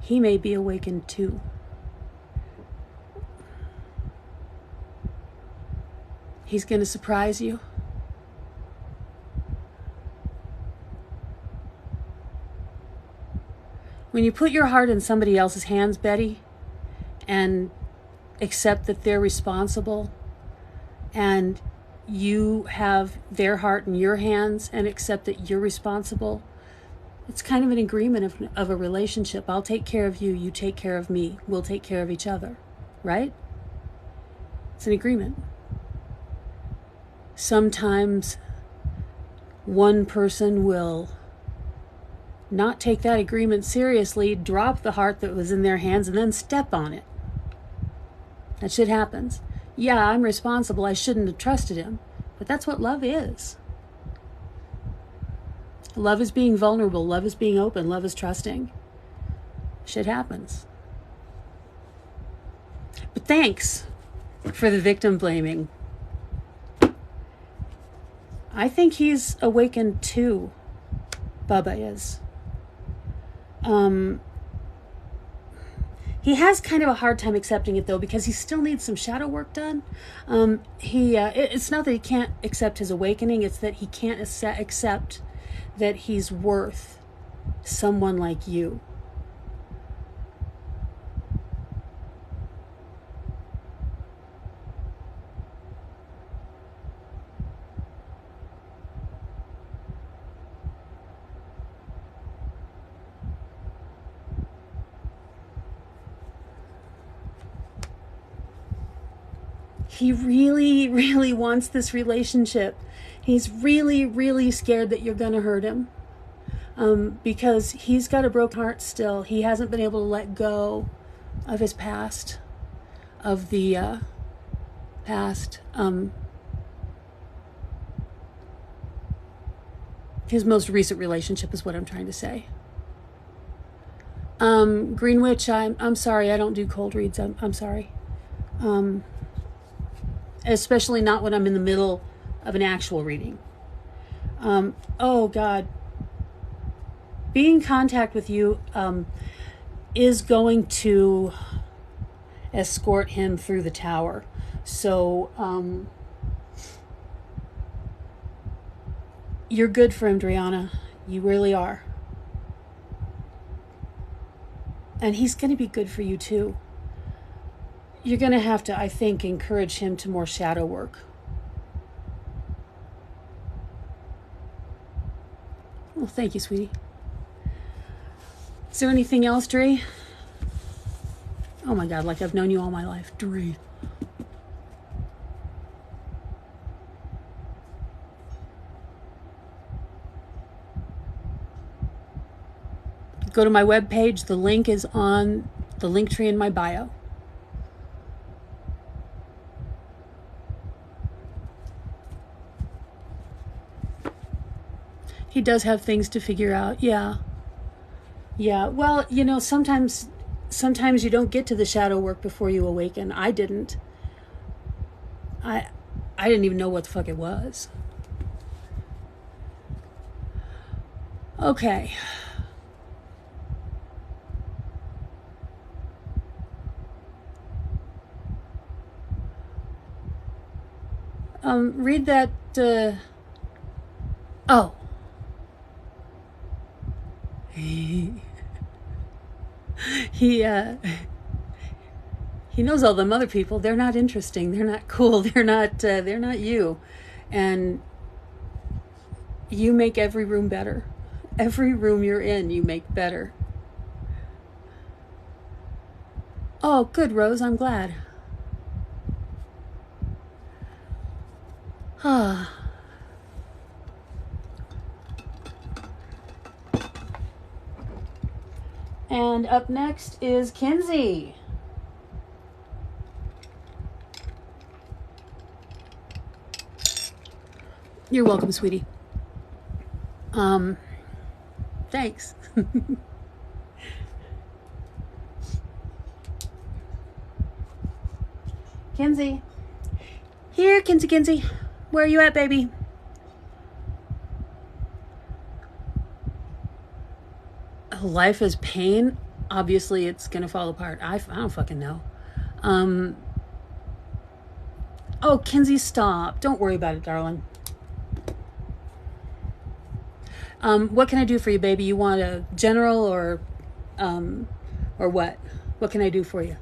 he may be awakened too. He's going to surprise you. When you put your heart in somebody else's hands, Betty, and accept that they're responsible, and you have their heart in your hands and accept that you're responsible, it's kind of an agreement of a relationship. I'll take care of you, you take care of me, we'll take care of each other, right? It's an agreement. Sometimes one person will not take that agreement seriously, drop the heart that was in their hands, and then step on it. That shit happens. Yeah, I'm responsible, I shouldn't have trusted him, but that's what love is. Love is being vulnerable. Love is being open. Love is trusting. Shit happens. But thanks for the victim blaming. I think he's awakened too. Bubba is. He has kind of a hard time accepting it, though, because he still needs some shadow work done. It's not that he can't accept his awakening, it's that he can't accept that he's worth someone like you. He really, really wants this relationship. He's really, really scared that you're going to hurt him. Because he's got a broken heart still. He hasn't been able to let go of his past, of the past. His most recent relationship is what I'm trying to say. Green Witch, I'm sorry, I don't do cold reads. I'm sorry. Especially not when I'm in the middle of an actual reading. Oh God. Being in contact with you is going to escort him through the tower. So you're good for him, Driana. You really are. And he's going to be good for you too. You're going to have to, I think, encourage him to more shadow work. Well, thank you, sweetie. Is there anything else, Dre? Oh my God, like I've known you all my life. Dre. Go to my webpage. The link is on the link tree in my bio. He does have things to figure out. Yeah. Yeah. Well, you know, sometimes you don't get to the shadow work before you awaken. I didn't. I didn't even know what the fuck it was. Okay. Read that, oh. He knows all them other people. They're not interesting. They're not cool. They're not you. And you make every room better. Every room you're in, you make better. Oh, good, Rose. I'm glad. And up next is Kinsey. You're welcome, sweetie. Thanks. Kinsey. Here, Kinsey. Where are you at, baby? Life is pain. Obviously, it's going to fall apart. I don't fucking know. Oh, Kinsey, stop. Don't worry about it, darling. What can I do for you, baby? You want a general or what? What can I do for you?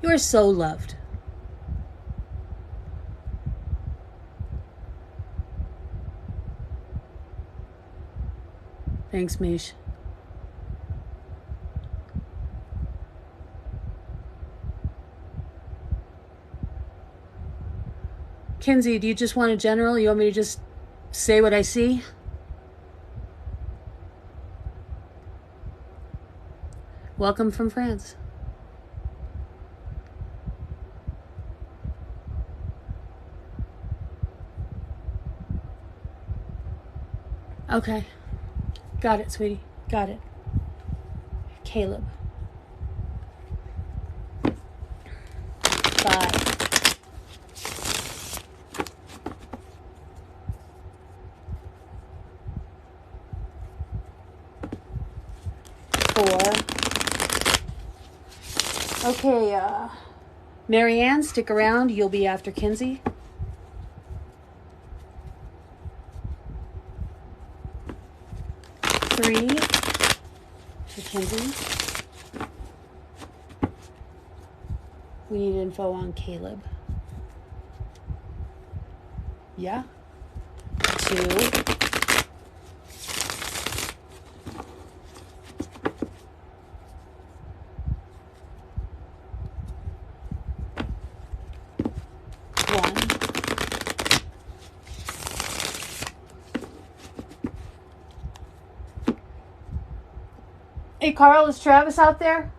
You are so loved. Thanks, Mish. Kinsey, do you just want a general? You want me to just say what I see? Welcome from France. Okay. Got it, sweetie. Got it. Caleb. 5. 4. Okay, Marianne, stick around. You'll be after Kinsey. Three for Kinsey. We need info on Caleb. Yeah. 2. Hey, Carl, is Travis out there?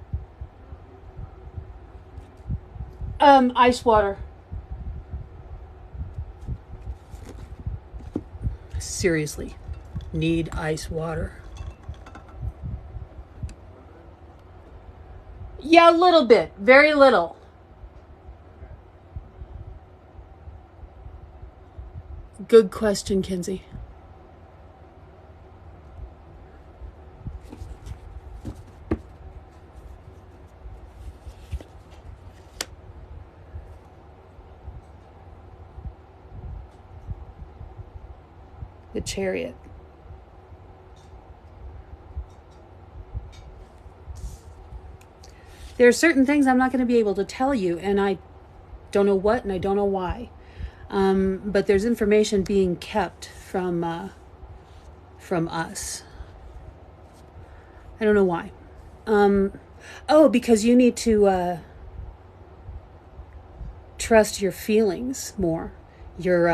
Ice water. Seriously, need ice water. Yeah, a little bit. Very little. Good question, Kinsey. The Chariot. There are certain things I'm not going to be able to tell you, and I don't know what, and I don't know why. But there's information being kept from us. I don't know why. Because you need to trust your feelings more. Your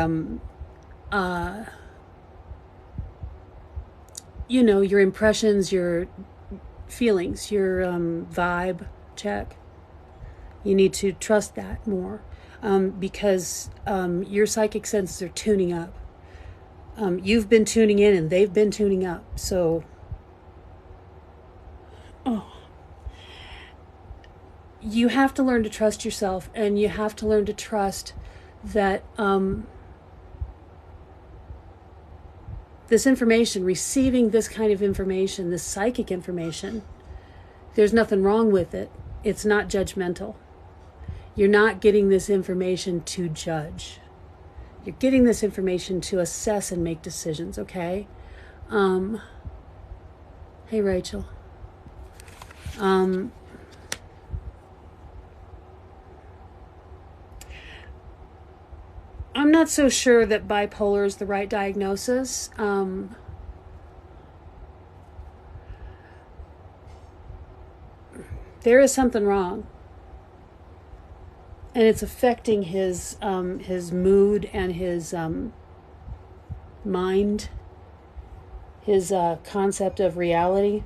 your impressions, your feelings, your vibe check. You need to trust that more because your psychic senses are tuning up. You've been tuning in and they've been tuning up. So, you have to learn to trust yourself, and you have to learn to trust that this information, receiving this kind of information, this psychic information, there's nothing wrong with it. It's not judgmental. You're not getting this information to judge. You're getting this information to assess and make decisions, okay? Hey, Rachel. I'm not so sure that bipolar is the right diagnosis. There is something wrong, and it's affecting his mood and his mind, his concept of reality.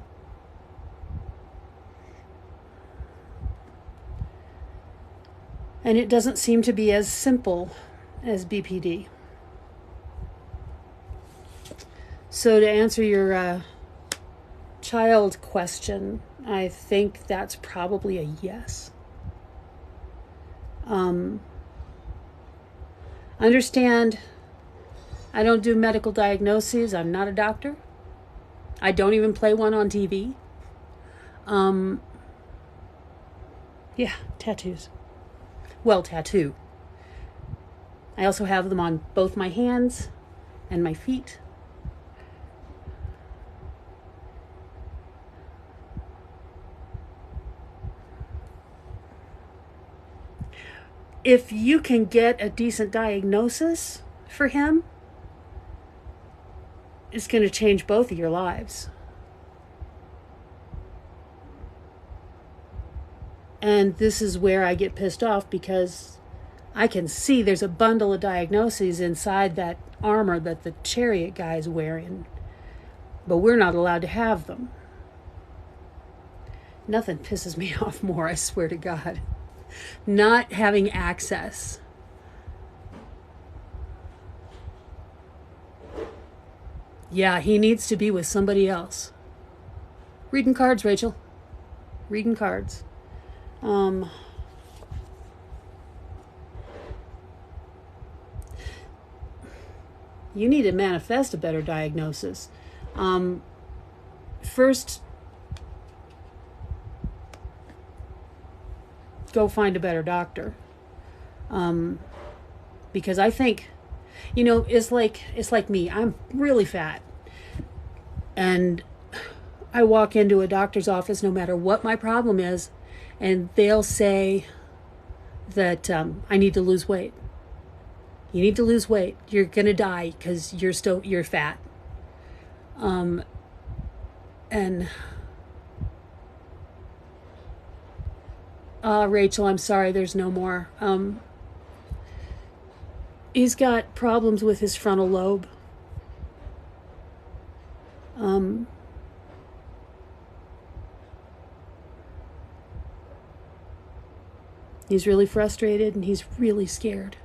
And it doesn't seem to be as simple as BPD. So to answer your child question, I think that's probably a yes. Understand, I don't do medical diagnoses. I'm not a doctor. I don't even play one on TV. Yeah, tattoos. Well, tattoo. I also have them on both my hands and my feet. If you can get a decent diagnosis for him, it's going to change both of your lives. And this is where I get pissed off, because I can see there's a bundle of diagnoses inside that armor that the Chariot guy's wearing, but we're not allowed to have them. Nothing pisses me off more, I swear to God. Not having access. Yeah, he needs to be with somebody else. Reading cards, Rachel. Reading cards. You need to manifest a better diagnosis. First, go find a better doctor. Because I think, it's like me. I'm really fat. And I walk into a doctor's office no matter what my problem is, and they'll say that I need to lose weight. You need to lose weight. You're going to die because you're fat. And Rachel, I'm sorry, there's no more. He's got problems with his frontal lobe. He's really frustrated and he's really scared.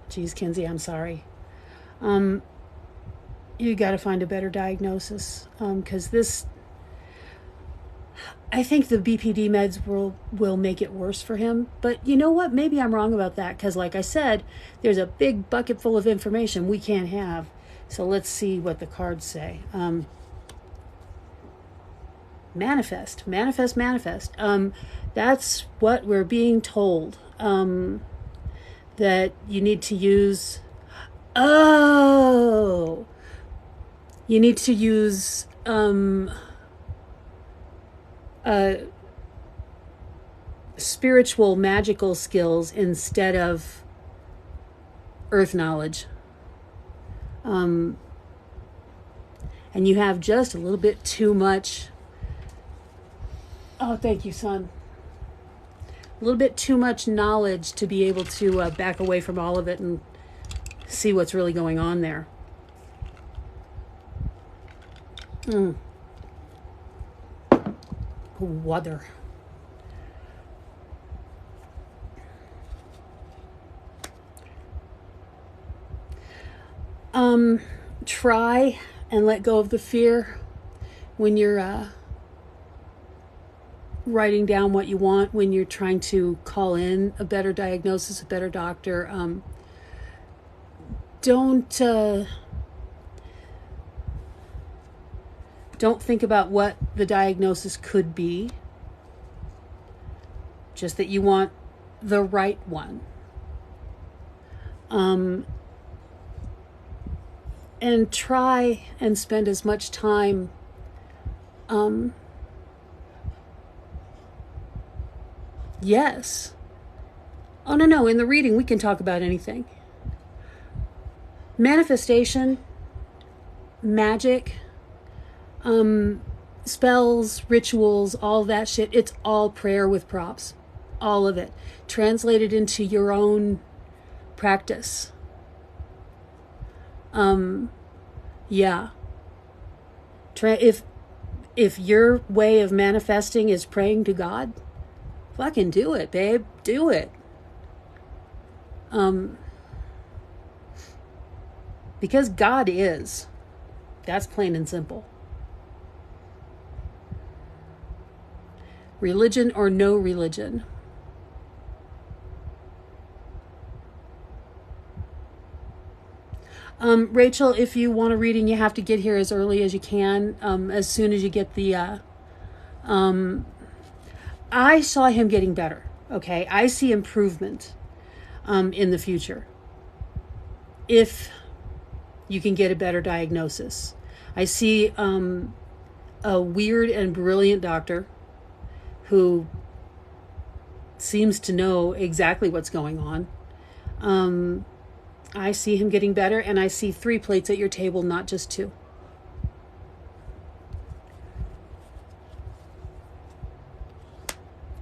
Geez, Kinsey, I'm sorry. You got to find a better diagnosis, because I think the BPD meds will make it worse for him. But you know what? Maybe I'm wrong about that, because like I said, there's a big bucket full of information we can't have. So let's see what the cards say. Manifest. That's what we're being told. That you need to use. Oh, you need to use spiritual, magical skills instead of earth knowledge. And you have just a little bit too much. Oh, thank you, son. A little bit too much knowledge to be able to back away from all of it and see what's really going on there. Water. Try and let go of the fear when you're writing down what you want, when you're trying to call in a better diagnosis, a better doctor. Don't think about what the diagnosis could be. Just that you want the right one. And try and spend as much time yes. Oh, no. In the reading, we can talk about anything. Manifestation, magic, spells, rituals, all that shit. It's all prayer with props. All of it. Translated into your own practice. Yeah. If your way of manifesting is praying to God, fucking do it, babe. Do it. Because God is. That's plain and simple. Religion or no religion. Rachel, if you want a reading, you have to get here as early as you can. As soon as you get the... I saw him getting better, okay? I see improvement in the future. If you can get a better diagnosis. I see a weird and brilliant doctor who seems to know exactly what's going on. I see him getting better, and I see 3 plates at your table, not just 2.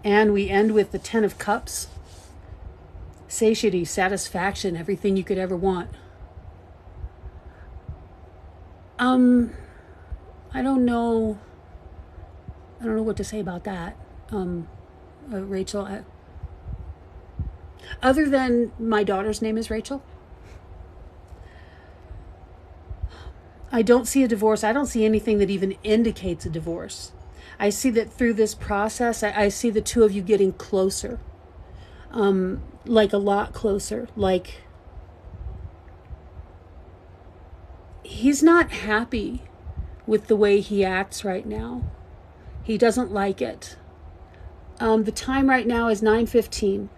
And we end with the 10 of Cups. Satiety, satisfaction, everything you could ever want. I don't know what to say about that. Rachel, other than my daughter's name is Rachel. I don't see a divorce. I don't see anything that even indicates a divorce. I see that through this process, I see the 2 of you getting closer. Like a lot closer. Like he's not happy with the way he acts right now. He doesn't like it. The time right now is 9:15.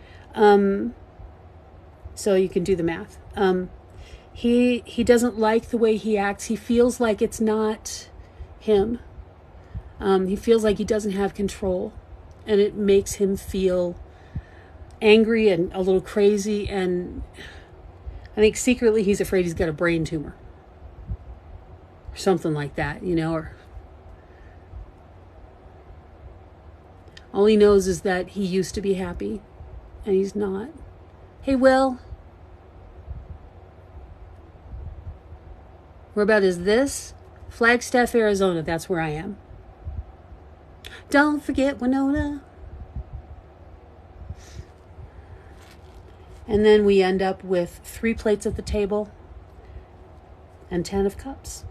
So you can do the math. He doesn't like the way he acts. He feels like it's not him. He feels like he doesn't have control, and it makes him feel angry and a little crazy, and I think secretly he's afraid he's got a brain tumor or something like that, or all he knows is that he used to be happy and he's not. Hey, Will, whereabout is this? Flagstaff, Arizona. That's where I am. Don't forget Winona. And then we end up with 3 plates at the table and 10 of cups.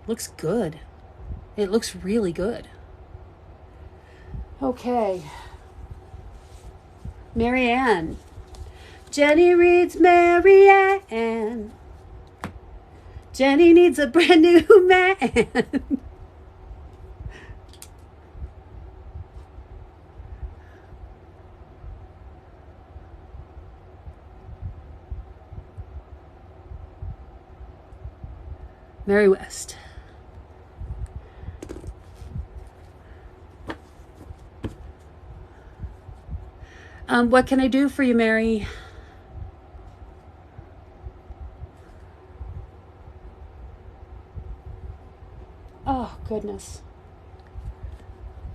Looks good. It looks really good. Okay. Marianne. Jenny reads Marianne. Jenny needs a brand new man. Mary West. What can I do for you, Mary? Oh, goodness.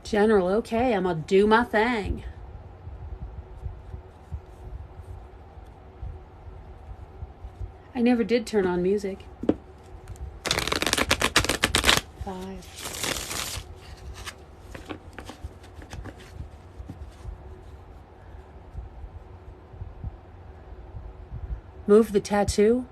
General, okay, I'm gonna do my thing. I never did turn on music. 5. Move the tattoo.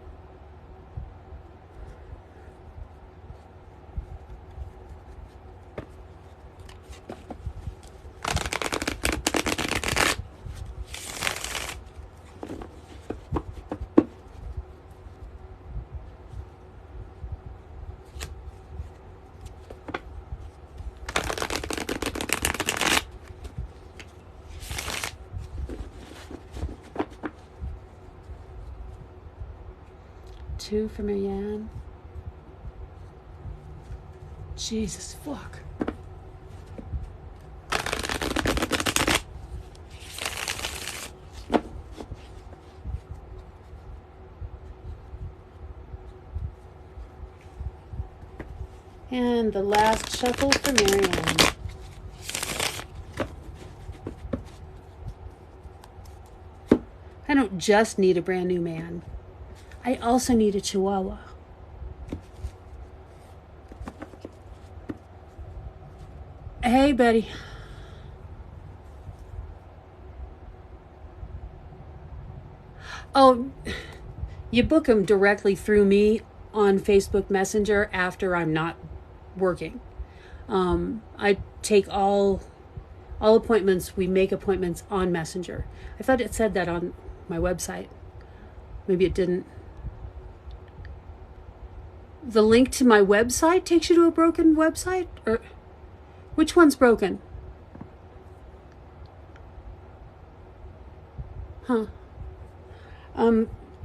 Two for Marianne. Jesus, fuck. And the last shuffle for Marianne. I don't just need a brand new man. I also need a chihuahua. Hey, buddy. Oh, you book them directly through me on Facebook Messenger after I'm not working. I take all appointments. We make appointments on Messenger. I thought it said that on my website. Maybe it didn't. The link to my website takes you to a broken website? Or which one's broken? Huh.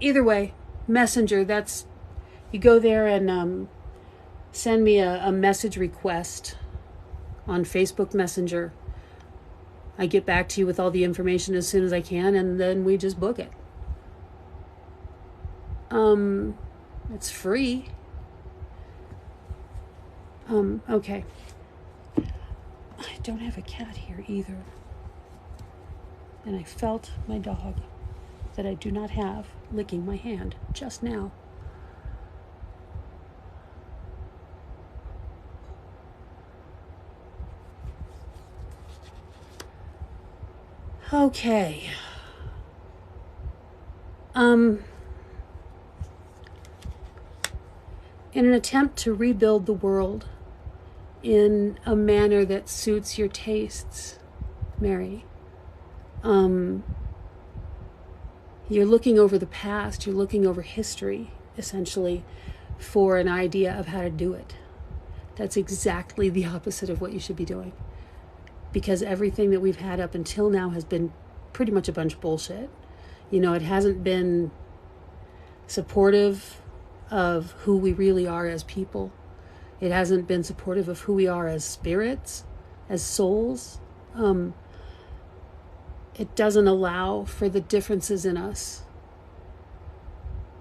Either way, Messenger, that's, you go there and send me a message request on Facebook Messenger. I get back to you with all the information as soon as I can, and then we just book it. It's free. Okay. I don't have a cat here either. And I felt my dog that I do not have licking my hand just now. Okay. In an attempt to rebuild the world in a manner that suits your tastes, Mary, You're looking over the past, you're looking over history, essentially, for an idea of how to do it. That's exactly the opposite of what you should be doing. Because everything that we've had up until now has been pretty much a bunch of bullshit. You know, it hasn't been supportive of who we really are as people. It hasn't been supportive of who we are as spirits, as souls. It doesn't allow for the differences in us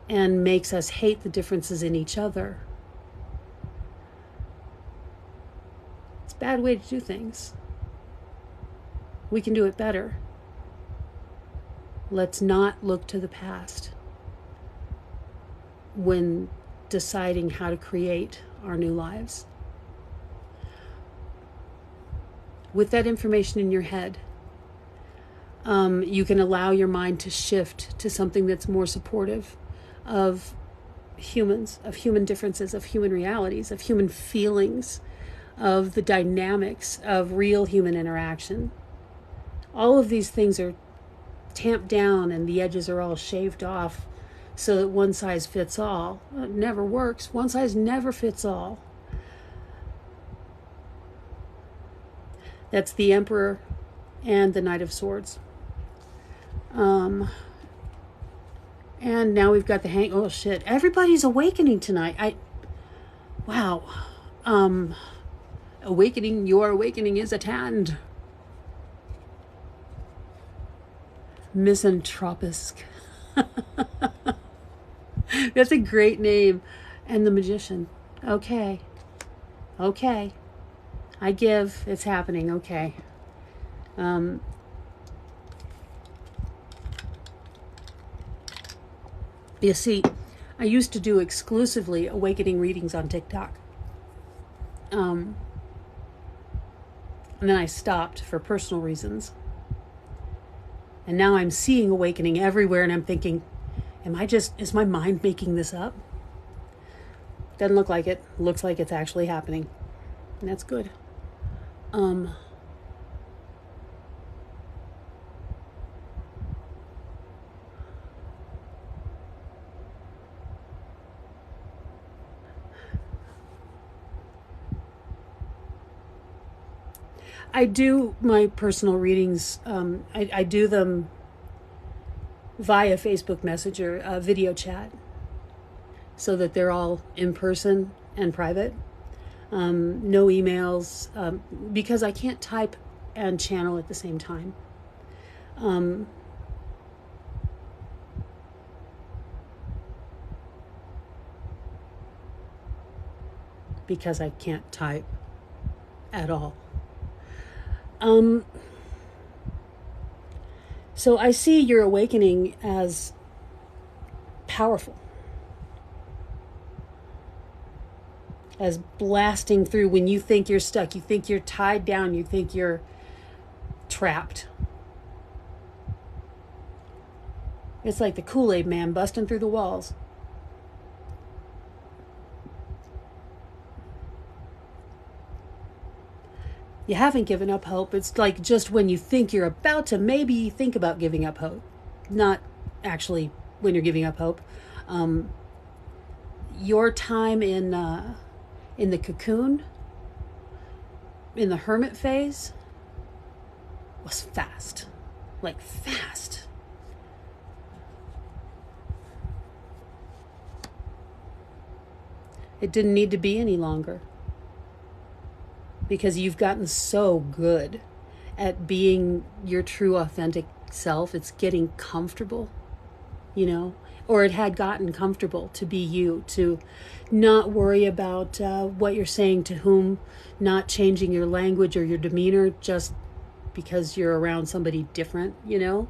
and makes us hate the differences in each other. It's a bad way to do things. We can do it better. Let's not look to the past when deciding how to create our new lives. With that information in your head, you can allow your mind to shift to something that's more supportive of humans, of human differences, of human realities, of human feelings, of the dynamics of real human interaction. All of these things are tamped down and the edges are all shaved off so that one size fits all. It never works. One size never fits all. That's the Emperor and the Knight of Swords. And now we've got the oh shit, everybody's awakening tonight. Wow. Awakening, your awakening is at hand. Misanthropisk. That's a great name. And the Magician. Okay. I give. It's happening. Okay. You see, I used to do exclusively awakening readings on TikTok. And then I stopped for personal reasons. And now I'm seeing awakening everywhere and I'm thinking, is my mind making this up? Doesn't look like it. Looks like it's actually happening. And that's good. I do my personal readings, I do them via Facebook Messenger, video chat, so that they're all in person and private. No emails, because I can't type and channel at the same time. Because I can't type at all. So I see your awakening as powerful, as blasting through when you think you're stuck, you think you're tied down, you think you're trapped. It's like the Kool-Aid man busting through the walls. You haven't given up hope. It's like just when you think you're about to maybe think about giving up hope. Not actually when you're giving up hope. Your time in the cocoon, in the hermit phase, was fast. Like fast. It didn't need to be any longer. Because you've gotten so good at being your true authentic self. It's getting comfortable, you know, or it had gotten comfortable to be you, to not worry about what you're saying to whom, not changing your language or your demeanor just because you're around somebody different, you know.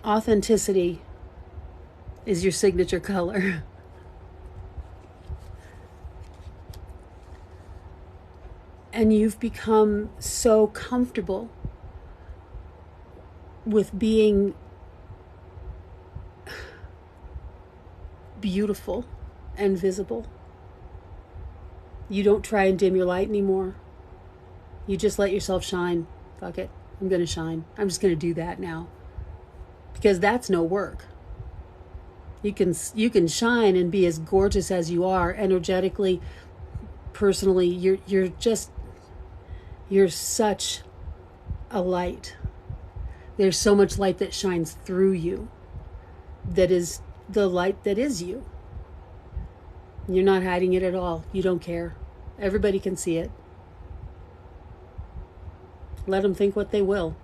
Authenticity is your signature color. And you've become so comfortable with being beautiful and visible. You don't try and dim your light anymore. You just let yourself shine. Fuck it. I'm going to shine. I'm just going to do that now. Because that's no work. You can shine and be as gorgeous as you are energetically, personally. You're such a light. There's so much light that shines through you. That is the light that is you. You're not hiding it at all. You don't care. Everybody can see it. Let them think what they will.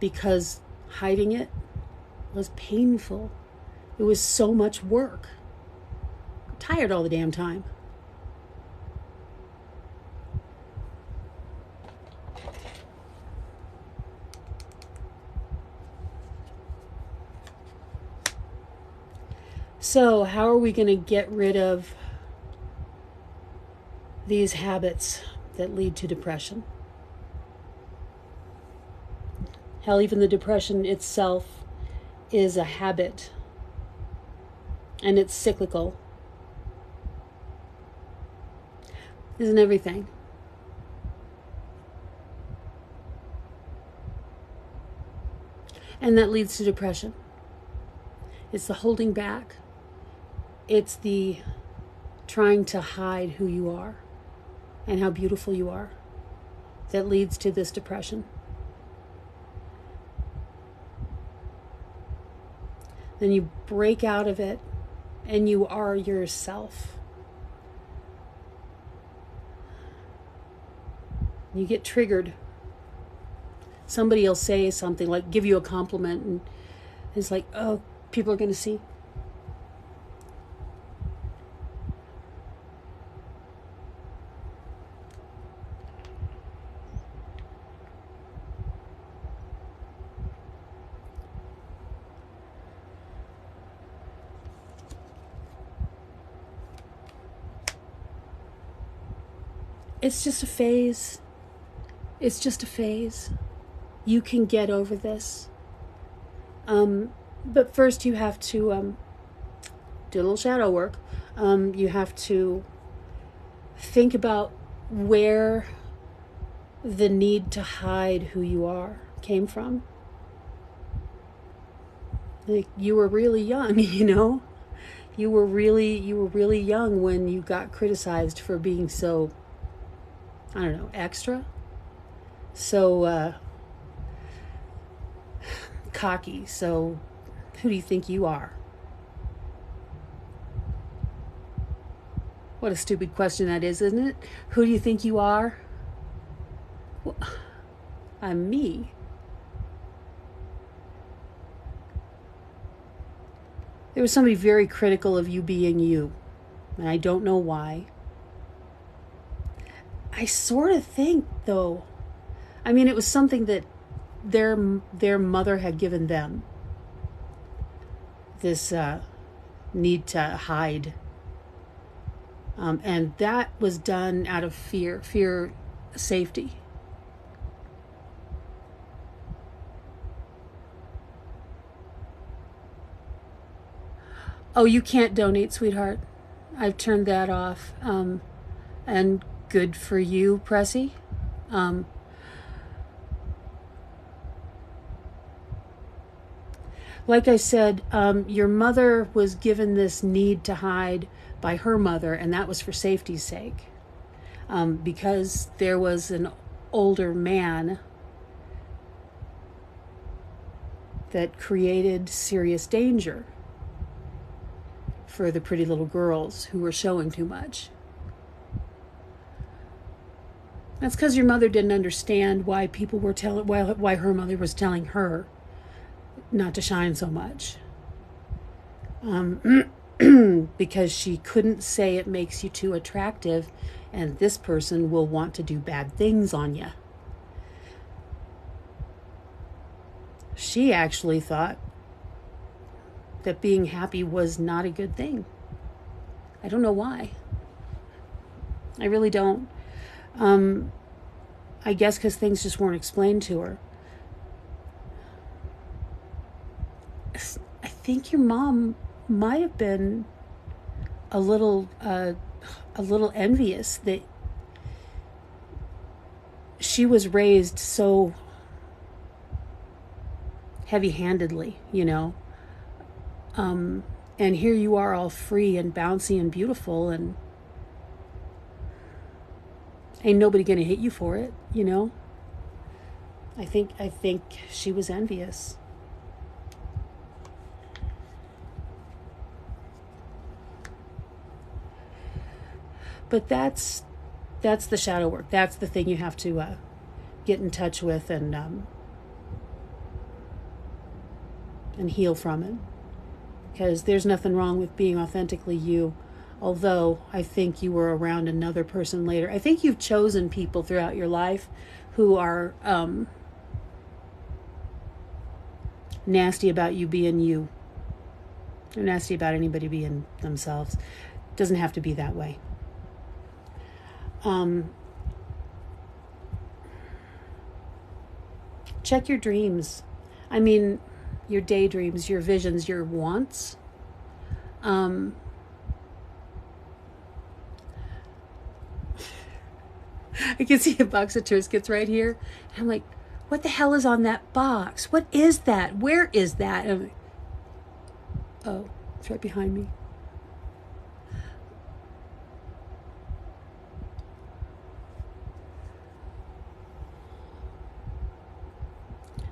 Because hiding it was painful. It was so much work. I'm tired all the damn time. So, how are we going to get rid of these habits that lead to depression? Hell, even the depression itself is a habit. And it's cyclical. Isn't everything? And that leads to depression. It's the holding back. It's the trying to hide who you are and how beautiful you are that leads to this depression. Then you break out of it and you are yourself. You get triggered. Somebody will say something, like give you a compliment, and it's like, oh, people are going to see. It's just a phase. It's just a phase. You can get over this. But first you have to do a little shadow work. You have to think about where the need to hide who you are came from. Like, you were really young, you know? You were really young when you got criticized for being so, I don't know, extra? So, cocky. So, who do you think you are? What a stupid question that is, isn't it? Who do you think you are? Well, I'm me. There was somebody very critical of you being you, and I don't know why. I sort of think, though, I mean, it was something that their mother had given them. This need to hide. And that was done out of fear, safety. Oh, you can't donate, sweetheart. I've turned that off. And good for you, Pressy. Like I said, your mother was given this need to hide by her mother, and that was for safety's sake. Because there was an older man that created serious danger for the pretty little girls who were showing too much. That's because your mother didn't understand why people were why her mother was telling her not to shine so much. Because she couldn't say it makes you too attractive, and this person will want to do bad things on you. She actually thought that being happy was not a good thing. I don't know why. I really don't. I guess because things just weren't explained to her. I think your mom might have been a little envious that she was raised so heavy-handedly, you know. And here you are all free and bouncy and beautiful, and ain't nobody gonna hit you for it, you know. I think she was envious. But that's the shadow work. That's the thing you have to get in touch with and heal from it. Because there's nothing wrong with being authentically you. Although I think you were around another person later. I think you've chosen people throughout your life who are nasty about you being you. They're nasty about anybody being themselves. It doesn't have to be that way. Check your dreams. I mean, your daydreams, your visions, your wants. I can see a box of Triscuits right here. And I'm like, what the hell is on that box? What is that? Where is that? And I'm like, oh, it's right behind me.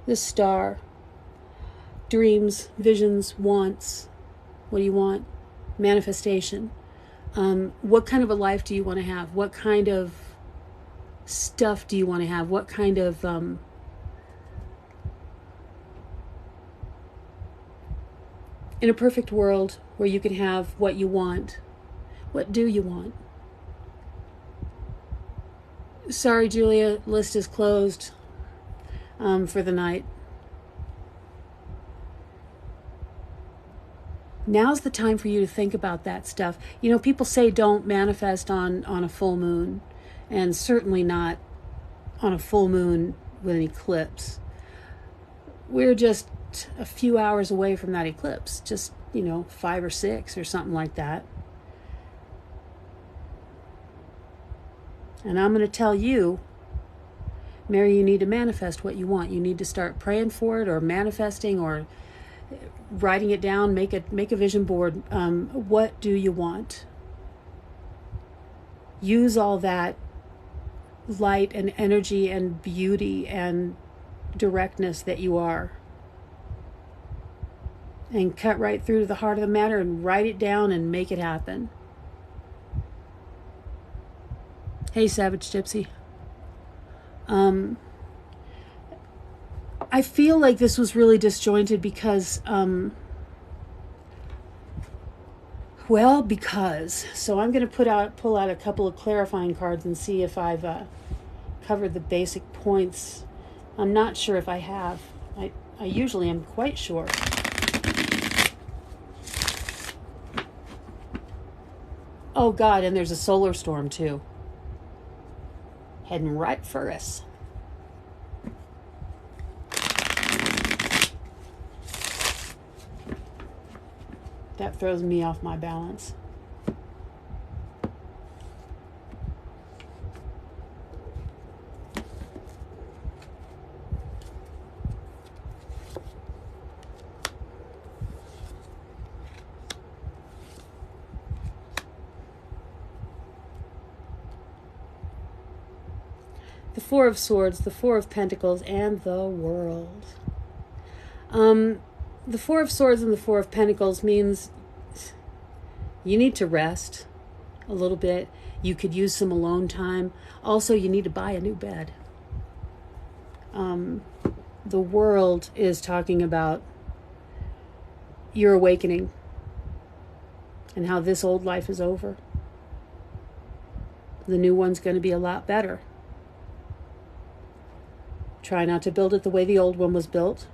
The star. Dreams, visions, wants. What do you want? Manifestation. What kind of a life do you want to have? What kind of stuff do you want to have? What kind of in a perfect world where you can have what you want, what do you want? Sorry, Julia, list is closed for the night. Now's the time for you to think about that stuff. You know, people say don't manifest on a full moon, and certainly not on a full moon with an eclipse. We're just a few hours away from that eclipse, just, 5 or 6 or something like that. And I'm going to tell you, Mary, you need to manifest what you want. You need to start praying for it, or manifesting, or writing it down. Make a vision board. What do you want? Use all that light and energy and beauty and directness that you are, and cut right through to the heart of the matter and write it down and make it happen. Hey, Savage Gypsy. I feel like this was really disjointed because, so I'm going to pull out a couple of clarifying cards and see if I've covered the basic points. I'm not sure if I have. I usually am quite sure. Oh God, and there's a solar storm too. Heading right for us. That throws me off my balance. The Four of Swords, the Four of Pentacles, and the World. The Four of Swords and the Four of Pentacles means you need to rest a little bit. You could use some alone time. Also, you need to buy a new bed. The World is talking about your awakening and how this old life is over. The new one's going to be a lot better. Try not to build it the way the old one was built.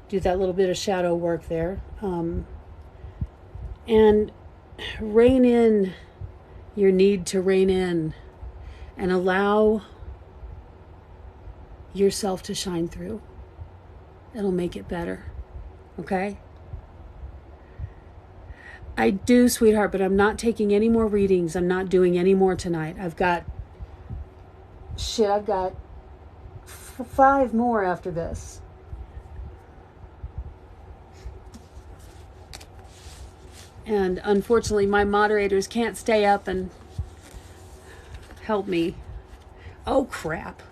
Do that little bit of shadow work there. And rein in your need to rein in and allow yourself to shine through. It'll make it better. Okay? I do, sweetheart, but I'm not taking any more readings. I'm not doing any more tonight. I've got 5 more after this. And unfortunately, my moderators can't stay up and help me. Oh, crap.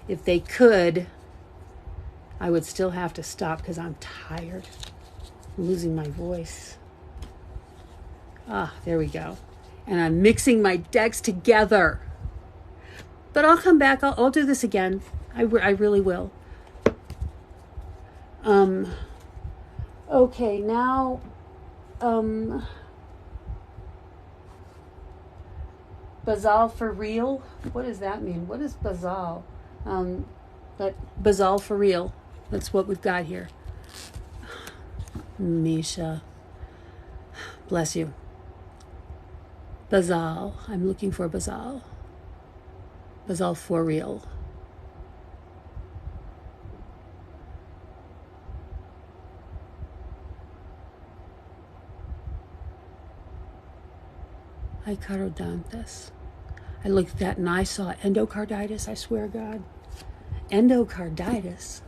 If they could, I would still have to stop because I'm tired. I'm losing my voice. Ah, there we go. And I'm mixing my decks together. But I'll come back. I'll do this again. I really will. Okay, now... Basal for real? What does that mean? What is basal? But basal for real. That's what we've got here. Misha. Bless you. Basal. I'm looking for basal. Basal for real. Icarodontus. I looked at that and I saw endocarditis, I swear to God. Endocarditis.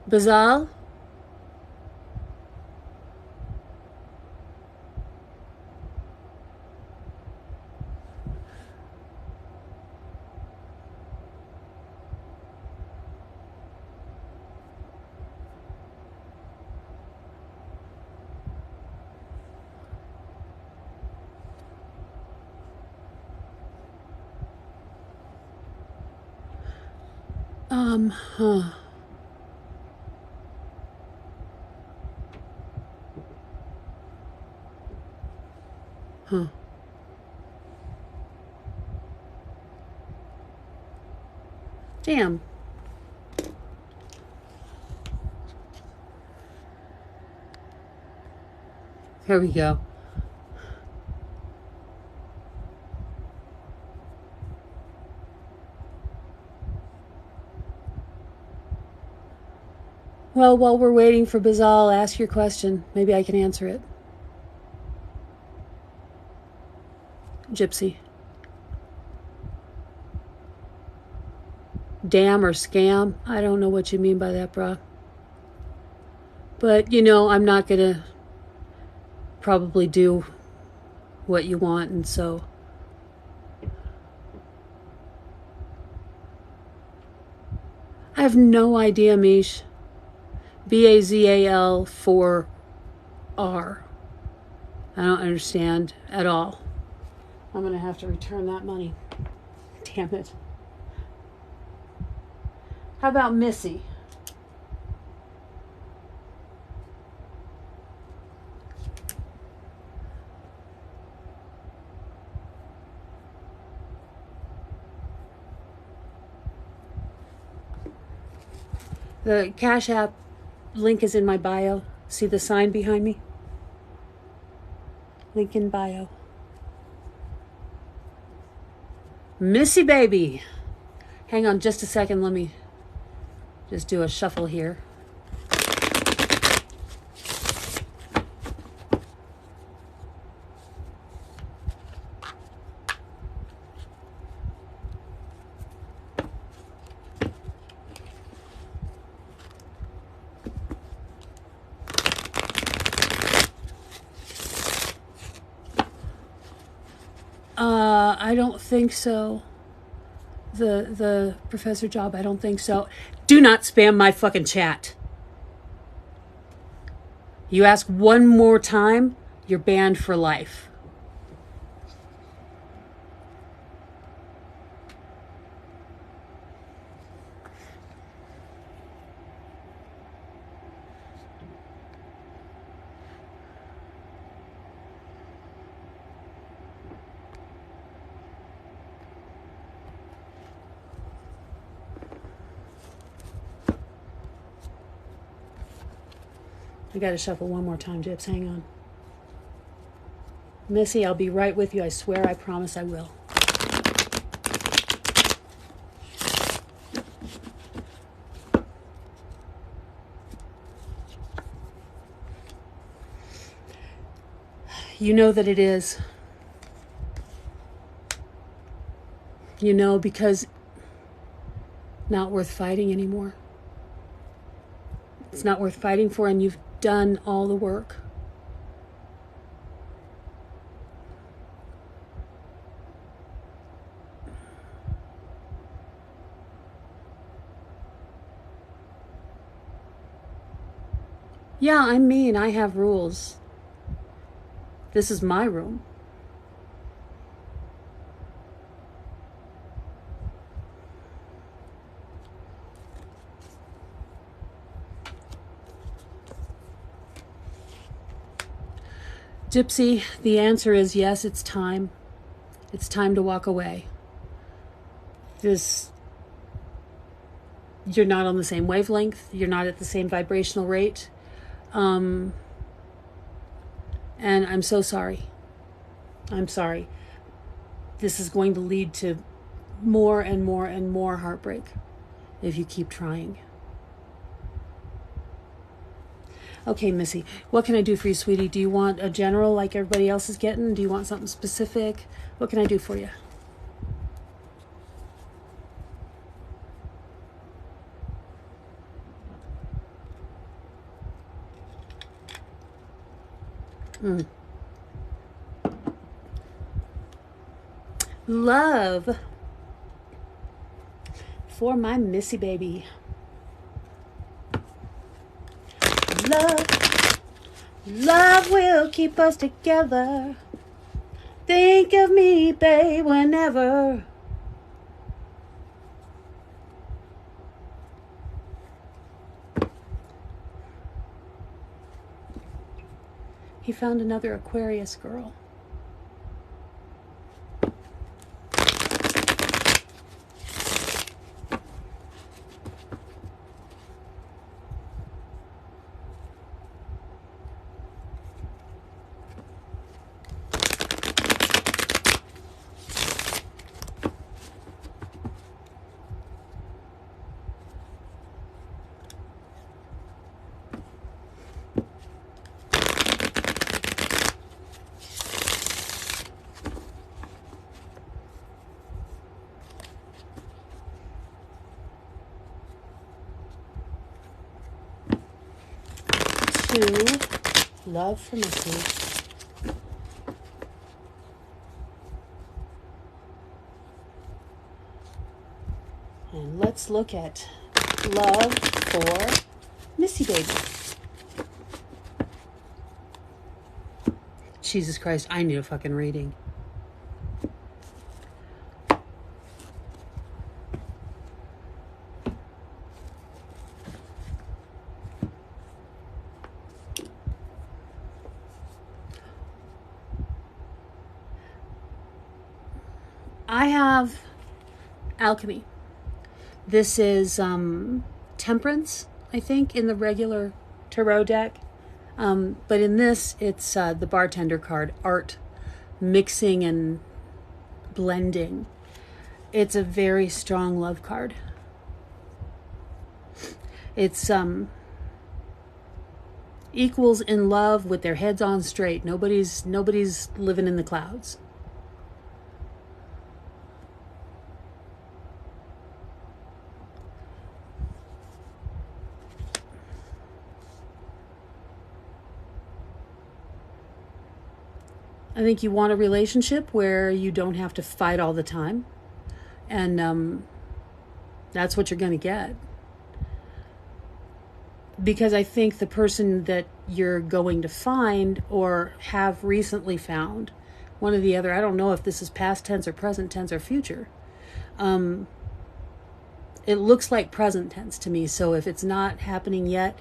Basal? Huh. Huh. Damn. Here we go. Well, while we're waiting for Bazal, ask your question. Maybe I can answer it. Gypsy. Damn or scam? I don't know what you mean by that, brah. But, you know, I'm not going to probably do what you want, and so... I have no idea, Mish. Bazal for R. I don't understand at all. I'm going to have to return that money. Damn it. How about Missy? The Cash App link is in my bio. See the sign behind me? Link in bio. Missy baby. Hang on just a second. Let me just do a shuffle here. I don't think so. The professor job, I don't think so. Do not spam my fucking chat. You ask one more time, you're banned for life. I gotta shuffle one more time, Jips. Hang on. Missy, I'll be right with you. I swear, I promise I will. You know that it is. You know, because not worth fighting anymore. It's not worth fighting for, and you've done all the work. Yeah, I'm mean. I have rules. This is my room. Gypsy, the answer is yes, it's time. It's time to walk away. You're not on the same wavelength. You're not at the same vibrational rate. And I'm so sorry. I'm sorry. This is going to lead to more and more and more heartbreak if you keep trying. Okay, Missy, what can I do for you, sweetie? Do you want a general like everybody else is getting? Do you want something specific? What can I do for you? Love for my Missy baby. Love will keep us together. Think of me, babe, whenever. He found another Aquarius girl. Love for Missy. And let's look at love for Missy baby. Jesus Christ, I need a fucking reading. I have alchemy. This is temperance, I think, in the regular tarot deck. But in this, it's the bartender card, art, mixing and blending. It's a very strong love card. It's equals in love with their heads on straight. Nobody's living in the clouds. I think you want a relationship where you don't have to fight all the time. And that's what you're going to get. Because I think the person that you're going to find or have recently found, one or the other, I don't know if this is past tense or present tense or future. It looks like present tense to me. So if it's not happening yet,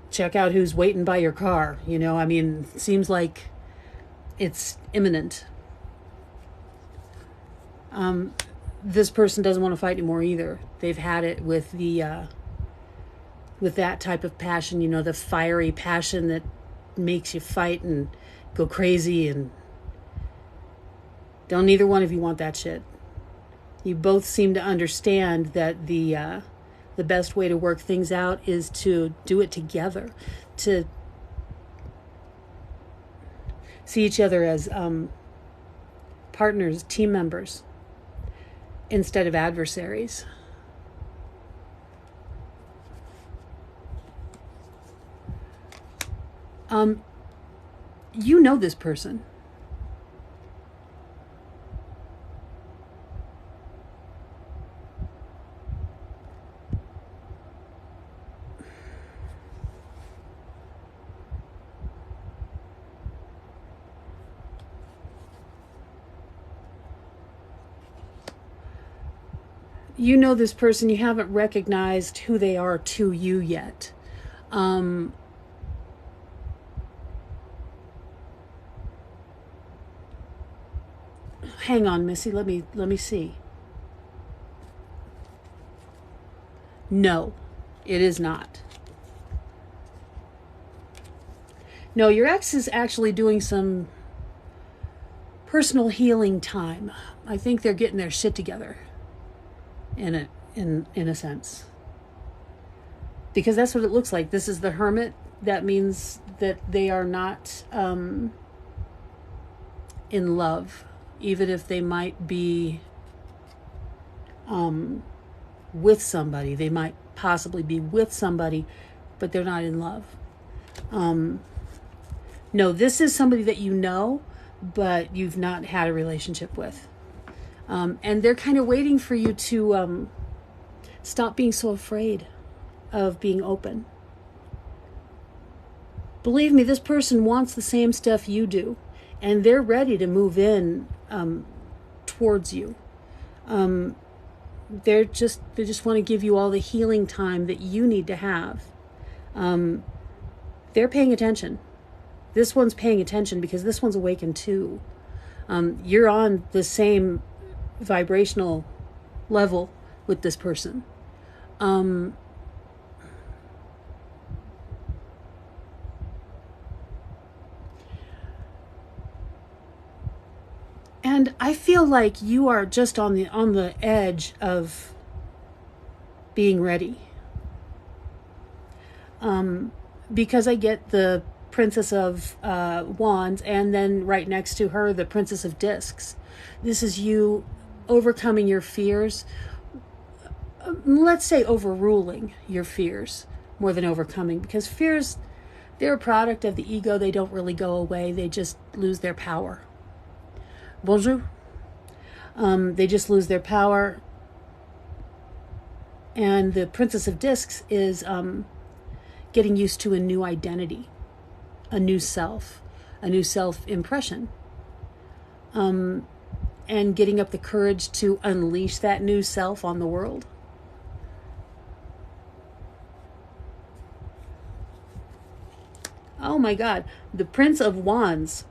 check out who's waiting by your car. You know, I mean, it seems like it's imminent. This person doesn't want to fight anymore either. They've had it with with that type of passion, you know, the fiery passion that makes you fight and go crazy, and don't neither one of you want that shit. You both seem to understand that the best way to work things out is to do it together, to see each other as partners, team members. instead of adversaries. You know this person. You know this person. You haven't recognized who they are to you yet. Hang on, Missy. Let me see. No, it is not. No, your ex is actually doing some personal healing time. I think they're getting their shit together. In a sense, because that's what it looks like. This is the Hermit. That means that they are not in love, even if they might be with somebody. They might possibly be with somebody, but they're not in love. No, this is somebody that you know, but you've not had a relationship with. And they're kind of waiting for you to stop being so afraid of being open. Believe me, this person wants the same stuff you do, and they're ready to move in towards you. They just want to give you all the healing time that you need to have. They're paying attention. This one's paying attention because this one's awakened too. You're on the same vibrational level with this person. And I feel like you are just on the edge of being ready. Because I get the Princess of Wands, and then right next to her, the Princess of Discs. This is you overcoming your fears. Let's say overruling your fears more than overcoming, because fears, they're a product of the ego. They don't really go away. They just lose their power. Bonjour. They just lose their power. And the Princess of Discs is getting used to a new identity, a new self-impression. And getting up the courage to unleash that new self on the world. Oh my God, the Prince of Wands.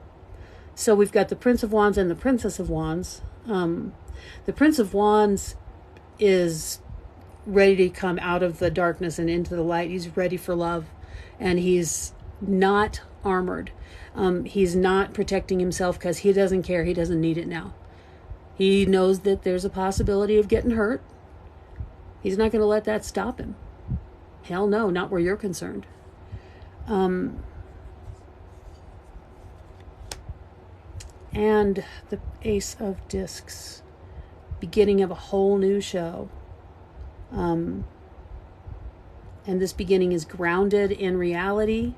So we've got the Prince of Wands and the Princess of Wands. The Prince of Wands is ready to come out of the darkness and into the light. He's ready for love, and he's not armored. He's not protecting himself because he doesn't care. He doesn't need it now. He knows that there's a possibility of getting hurt. He's not going to let that stop him. Hell no, not where you're concerned. And the Ace of Discs, beginning of a whole new show. And this beginning is grounded in reality.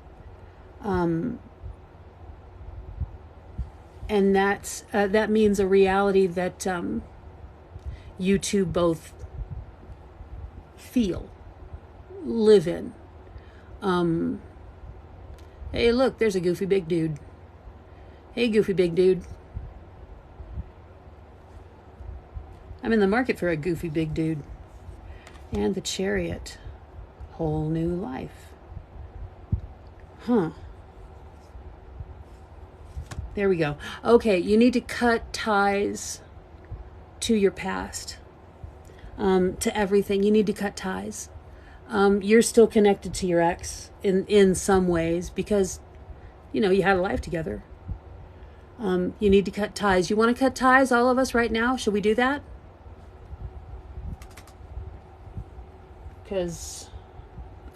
And that means a reality that you two both feel, live in. Hey, look, there's a goofy big dude. Hey, goofy big dude. I'm in the market for a goofy big dude. And the Chariot. Whole new life. Huh. There we go. Okay, you need to cut ties to your past. To everything. You need to cut ties. You're still connected to your ex in some ways because, you had a life together. You need to cut ties. You want to cut ties, all of us, right now? Should we do that? Because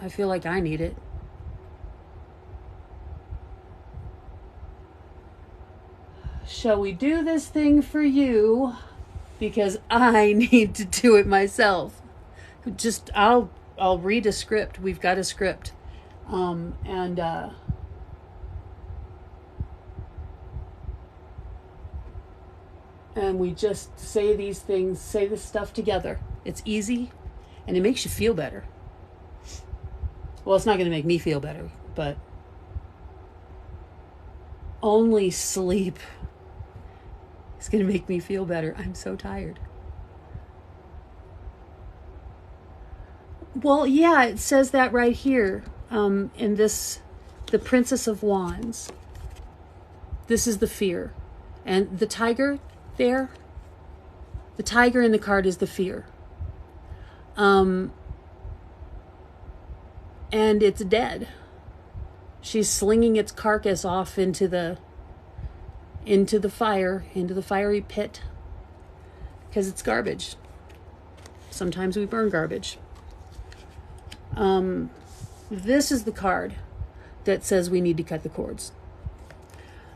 I feel like I need it. Shall we do this thing for you? because I need to do it myself. I'll read a script. We've got a script. And we just say these things, say this stuff together. It's easy, and it makes you feel better. Well, it's not going to make me feel better, but only sleep is going to make me feel better. I'm so tired. Well, yeah, it says that right here in this, the Princess of Wands. This is the fear. And the tiger there, the tiger in the card is the fear. And it's dead. She's slinging its carcass off into the fire, into the fiery pit, because it's garbage. Sometimes we burn garbage. This is the card that says we need to cut the cords.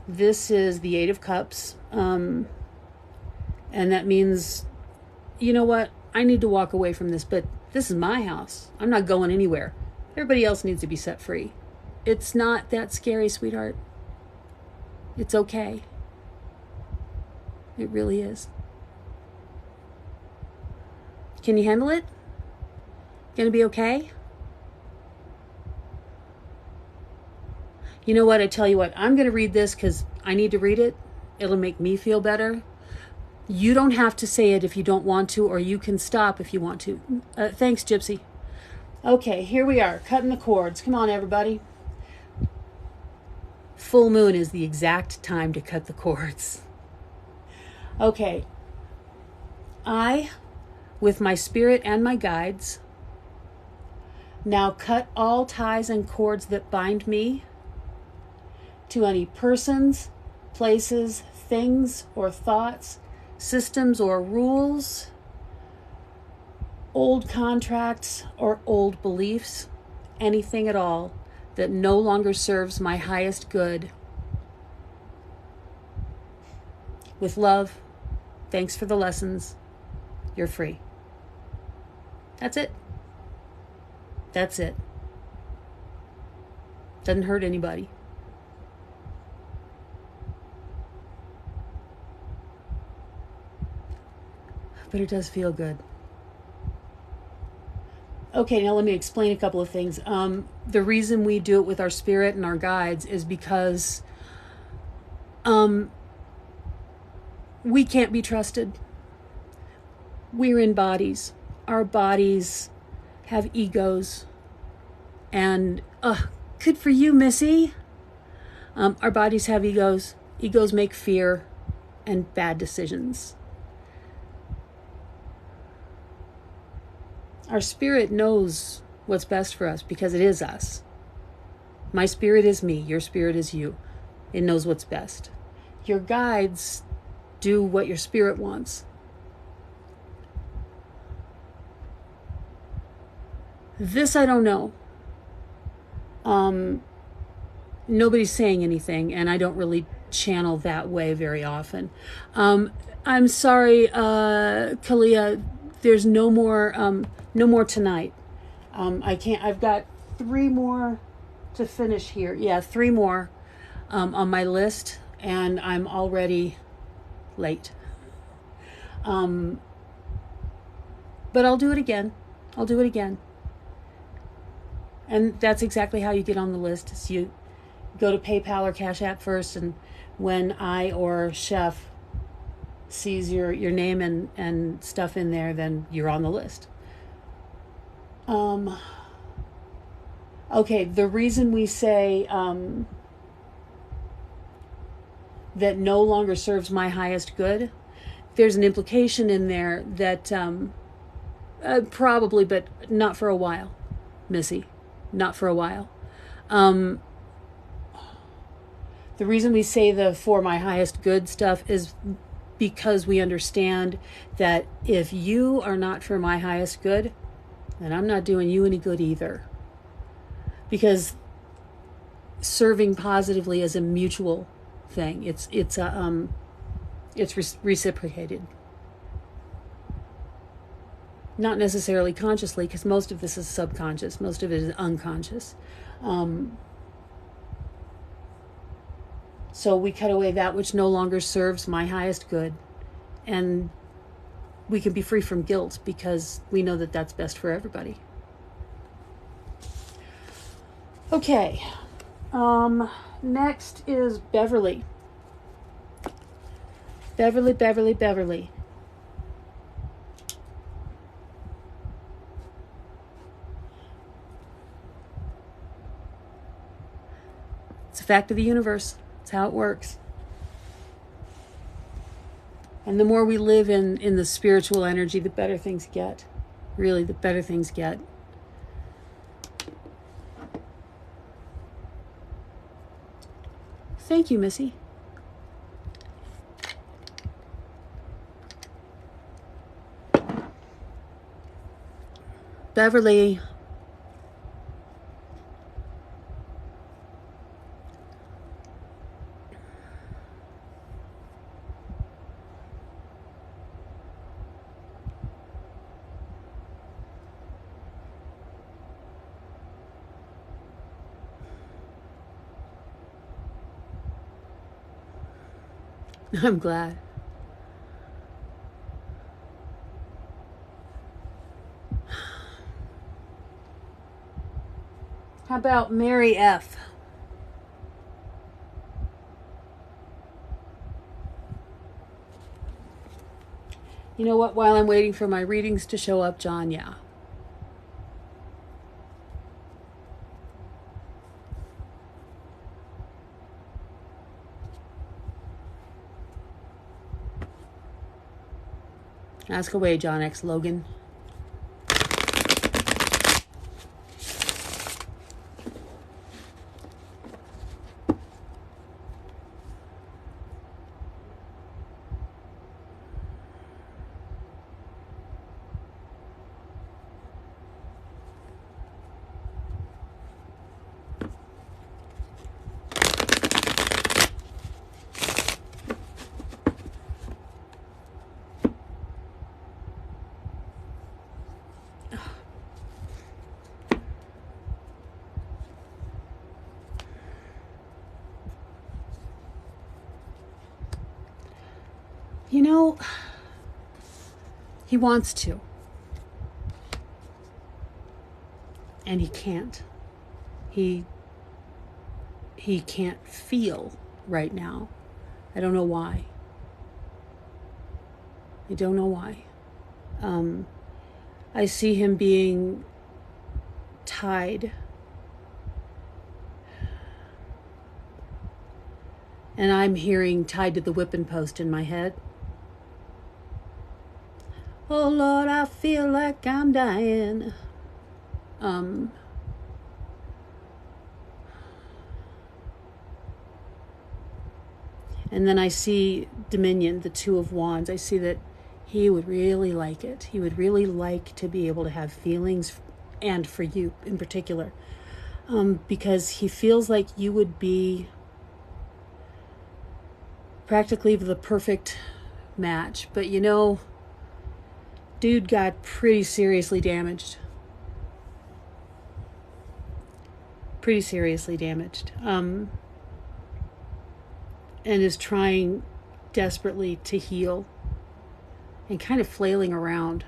This is the Eight of Cups. And that means, you know what? I need to walk away from this, but this is my house. I'm not going anywhere. Everybody else needs to be set free. It's not that scary, sweetheart. It's okay. It really is. Can you handle it? Gonna be okay? You know what? I tell you what, I'm going to read this because I need to read it. It'll make me feel better. You don't have to say it if you don't want to, or you can stop if you want to. Thanks, Gypsy. Okay, here we are, cutting the cords. Come on, everybody. Full moon is the exact time to cut the cords. Okay. I, with my spirit and my guides, now cut all ties and cords that bind me to any persons, places, things, or thoughts, systems or rules, old contracts or old beliefs, anything at all that no longer serves my highest good. With love, thanks for the lessons. You're free. That's it. That's it. Doesn't hurt anybody. But it does feel good. Okay, now let me explain a couple of things. The reason we do it with our spirit and our guides is because we can't be trusted. We're in bodies. Our bodies have egos. And good for you, Missy. Our bodies have egos. Egos make fear and bad decisions. Our spirit knows what's best for us because it is us. My spirit is me. Your spirit is you. It knows what's best. Your guides do what your spirit wants. This I don't know. Nobody's saying anything, and I don't really channel that way very often. I'm sorry, Kalia. There's no more tonight. I can't. I've got 3 more to finish here. Yeah, 3 more on my list, and I'm already late. But I'll do it again. And that's exactly how you get on the list. Is you go to PayPal or Cash App first, and when I or Chef sees your name and stuff in there, then you're on the list. Okay, the reason we say that no longer serves my highest good, there's an implication in there that probably, but not for a while, Missy, not for a while. The reason we say the for my highest good stuff is because we understand that if you are not for my highest good, then I'm not doing you any good either. Because serving positively is a mutual thing. It's reciprocated. not necessarily consciously, because most of this is subconscious, most of it is unconscious. So we cut away that which no longer serves my highest good, and we can be free from guilt because we know that that's best for everybody. Okay. Next is Beverly. Beverly. It's a fact of the universe. It's how it works. And the more we live in the spiritual energy, the better things get. Really, the better things get. Thank you, Missy. Beverly. I'm glad. How about Mary F? You know what? While I'm waiting for my readings to show up, John, yeah. Ask away, John X. Logan. You know, he wants to. And he can't. He can't feel right now. I don't know why. I don't know why. I see him being tied. And I'm hearing tied to the whipping post in my head. Oh Lord, I feel like I'm dying. And then I see Dominion, the Two of Wands. I see that he would really like it. He would really like to be able to have feelings, and for you in particular. Because he feels like you would be practically the perfect match. But you know, dude got pretty seriously damaged. And is trying desperately to heal and kind of flailing around.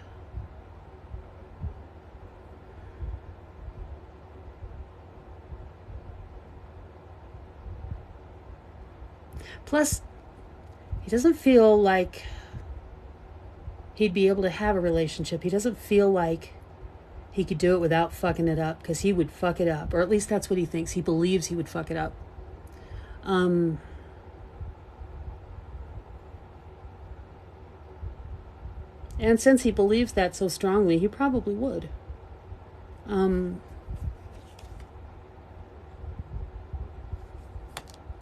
Plus, he doesn't feel like he'd be able to have a relationship. He doesn't feel like he could do it without fucking it up, because he would fuck it up. Or at least that's what he thinks. He believes he would fuck it up. And since he believes that so strongly, he probably would.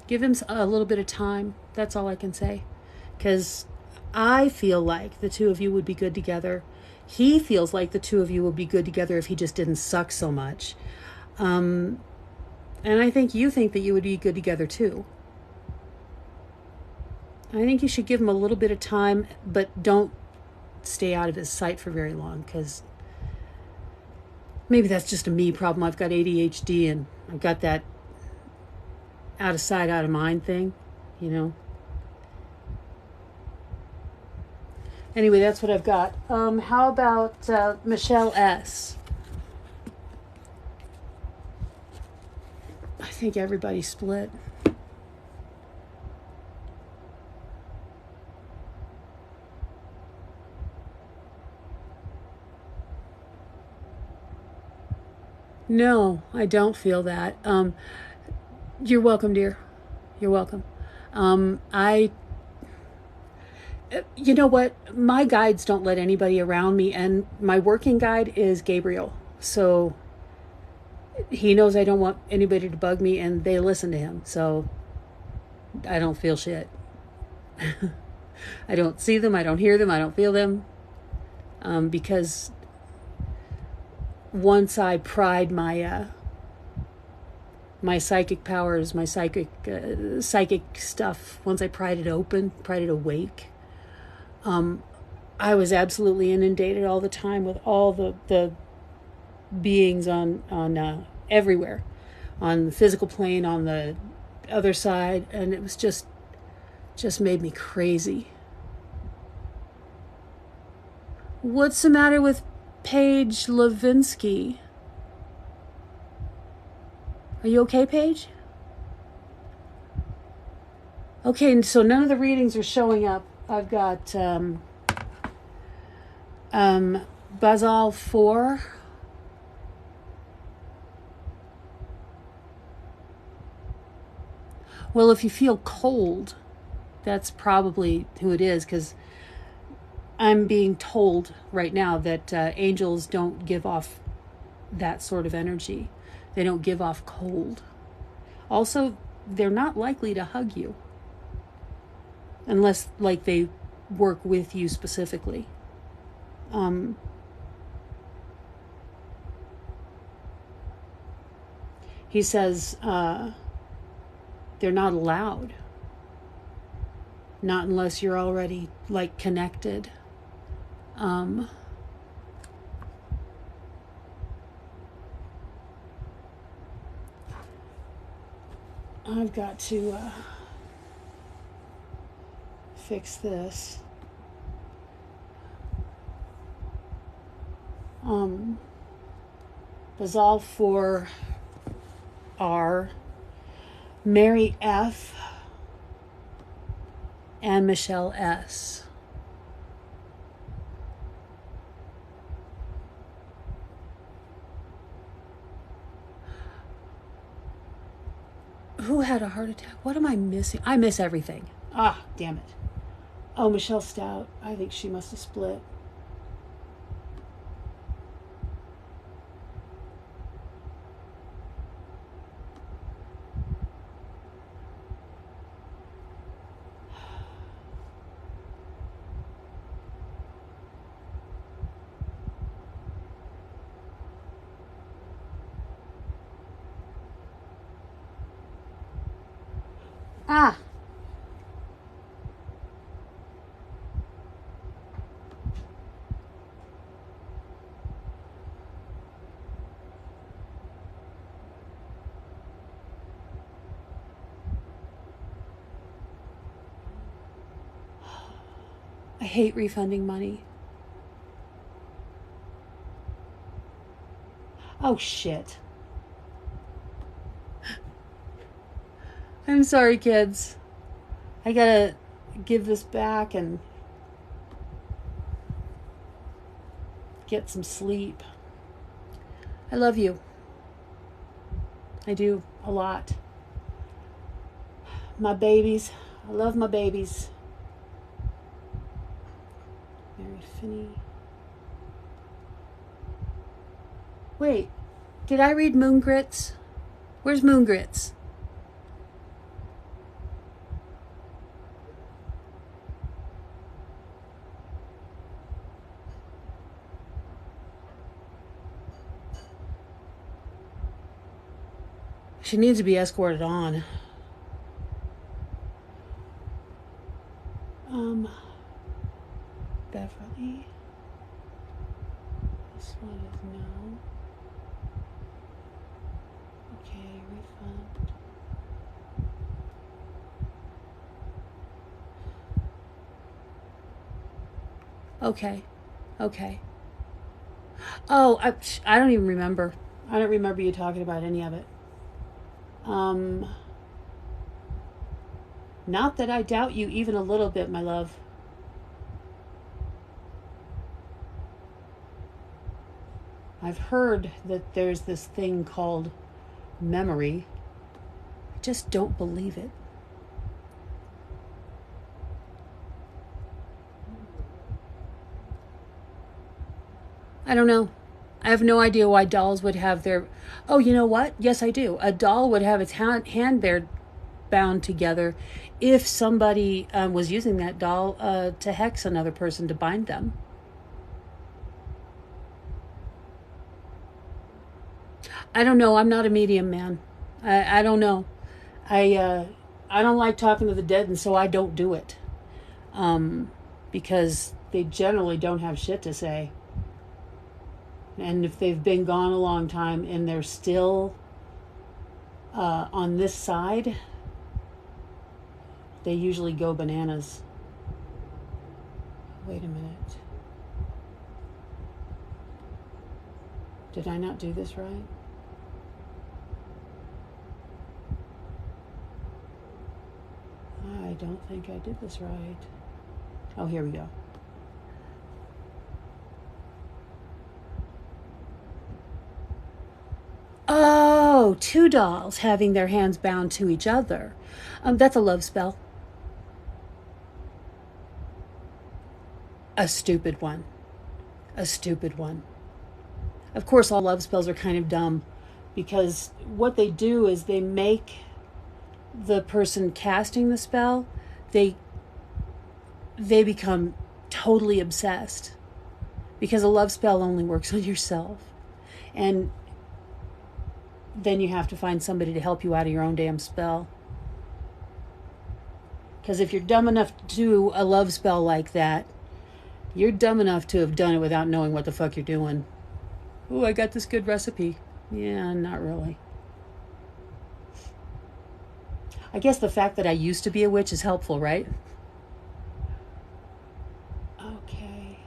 Give him a little bit of time. That's all I can say. Because I feel like the two of you would be good together. He feels like the two of you would be good together if he just didn't suck so much. And I think you think that you would be good together too. I think you should give him a little bit of time, but don't stay out of his sight for very long, because maybe that's just a me problem. I've got ADHD, and I've got that out of sight, out of mind thing, you know. Anyway, that's what I've got. How about Michelle S? I think everybody split. No, I don't feel that. You're welcome, dear. You're welcome. You know what? My guides don't let anybody around me, and my working guide is Gabriel. So he knows I don't want anybody to bug me, and they listen to him. So I don't feel shit. I don't see them. I don't hear them. I don't feel them. Because once I pried my my psychic powers, my psychic stuff, once I pried it open, pried it awake, I was absolutely inundated all the time with all the beings on everywhere, on the physical plane, on the other side, and it was just made me crazy. What's the matter with Paige Levinsky? Are you okay, Paige? Okay, so none of the readings are showing up. I've got Basal 4. Well, if you feel cold, that's probably who it is, because I'm being told right now that angels don't give off that sort of energy. They don't give off cold. Also, they're not likely to hug you unless, like, they work with you specifically. He says they're not allowed. Not unless you're already, like, connected. I've got to fix this. Basal 4 R, Mary F, and Michelle S. Who had a heart attack? What am I missing? I miss everything. Ah, damn it. Oh, Michelle Stout. I think she must have split. Ah. I hate refunding money. Oh, shit. I'm sorry, kids. I gotta give this back and get some sleep. I love you. I do, a lot. My babies. I love my babies. Mary Finney. Wait, did I read Moon Grits? Where's Moon Grits? She needs to be escorted on. Beverly. Okay. Okay. Oh, I don't even remember. I don't remember you talking about any of it. Not that I doubt you even a little bit, my love. I've heard that there's this thing called memory. I just don't believe it. I don't know. I have no idea why dolls would have their... Oh, you know what? Yes, I do. A doll would have its hand bound together if somebody was using that doll to hex another person to bind them. I don't know. I'm not a medium, man. I don't know. I don't like talking to the dead, and so I don't do it. Because they generally don't have shit to say. And if they've been gone a long time and they're still on this side, they usually go bananas. Wait a minute. Did I not do this right? I don't think I did this right. Oh, here we go. Oh, two dolls having their hands bound to each other. That's a love spell. A stupid one. A stupid one. Of course, all love spells are kind of dumb because what they do is they make the person casting the spell, they become totally obsessed because a love spell only works on yourself. And then you have to find somebody to help you out of your own damn spell. Because if you're dumb enough to do a love spell like that, you're dumb enough to have done it without knowing what the fuck you're doing. Ooh, I got this good recipe. Yeah, not really. I guess the fact that I used to be a witch is helpful, right? Okay.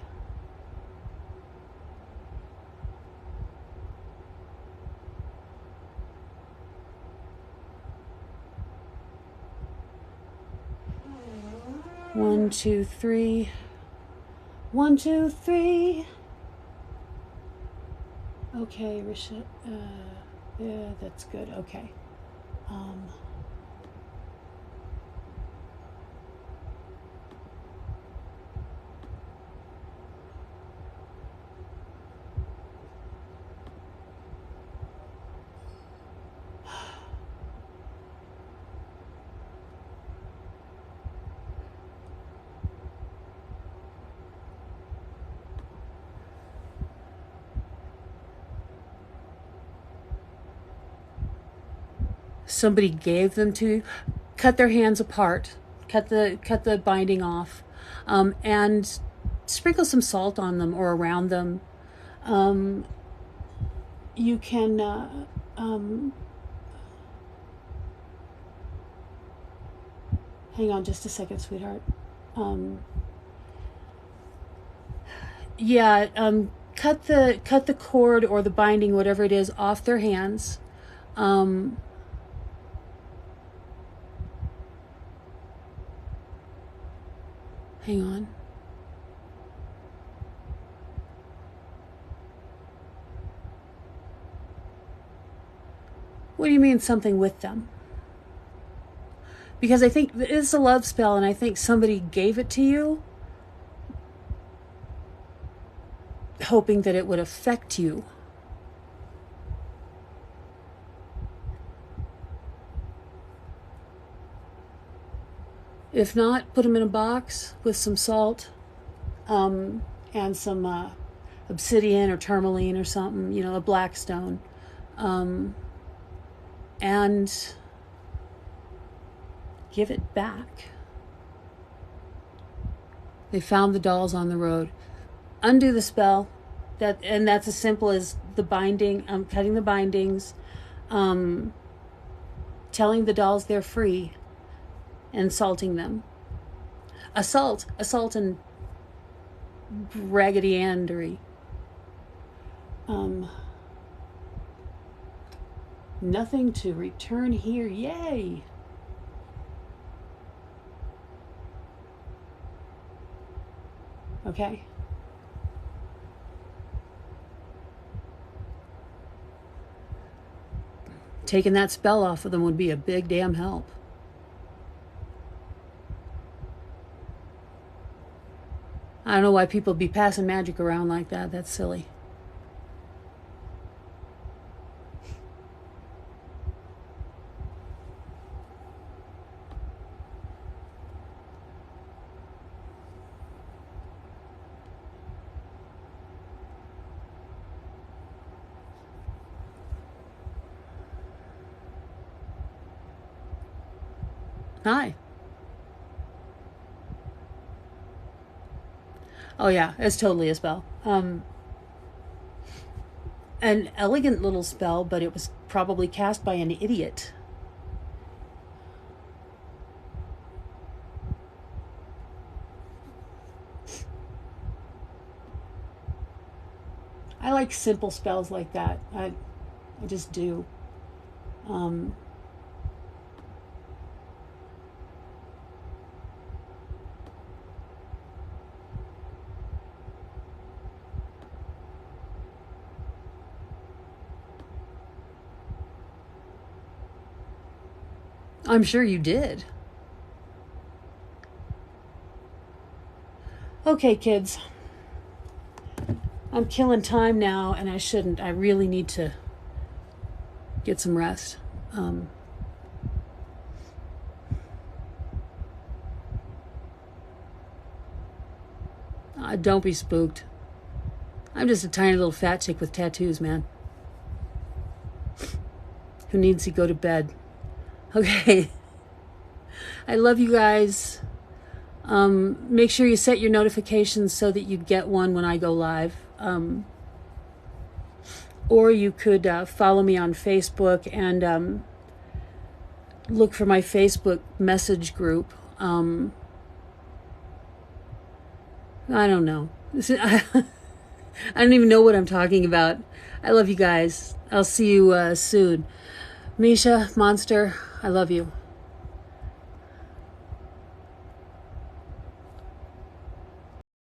One, two, three. 1, 2, 3. Okay, Risha. Yeah, that's good. Okay. Somebody gave them to you. Cut their hands apart. Cut the binding off, and sprinkle some salt on them or around them. You can hang on just a second, sweetheart. Cut the cord or the binding, whatever it is, off their hands. Hang on. What do you mean something with them? Because I think it's a love spell and I think somebody gave it to you hoping that it would affect you. If not, put them in a box with some salt and some obsidian or tourmaline or something, a black stone. And give it back. They found the dolls on the road. Undo the spell. That's as simple as the binding, cutting the bindings, telling the dolls they're free, and salting them. Assault and raggedy andery. Nothing to return here. Yay! Okay. Taking that spell off of them would be a big damn help. I don't know why people be passing magic around like that. That's silly. Hi. Oh yeah, it's totally a spell. An elegant little spell, but it was probably cast by an idiot. I like simple spells like that. I just do. I'm sure you did. Okay, kids. I'm killing time now, and I shouldn't. I really need to get some rest. Don't be spooked. I'm just a tiny little fat chick with tattoos, man. Who needs to go to bed? Okay. I love you guys. Make sure you set your notifications so that you get one when I go live. Or you could follow me on Facebook and look for my Facebook message group. I don't know. I don't even know what I'm talking about. I love you guys. I'll see you soon. Misha, Monster, I love you.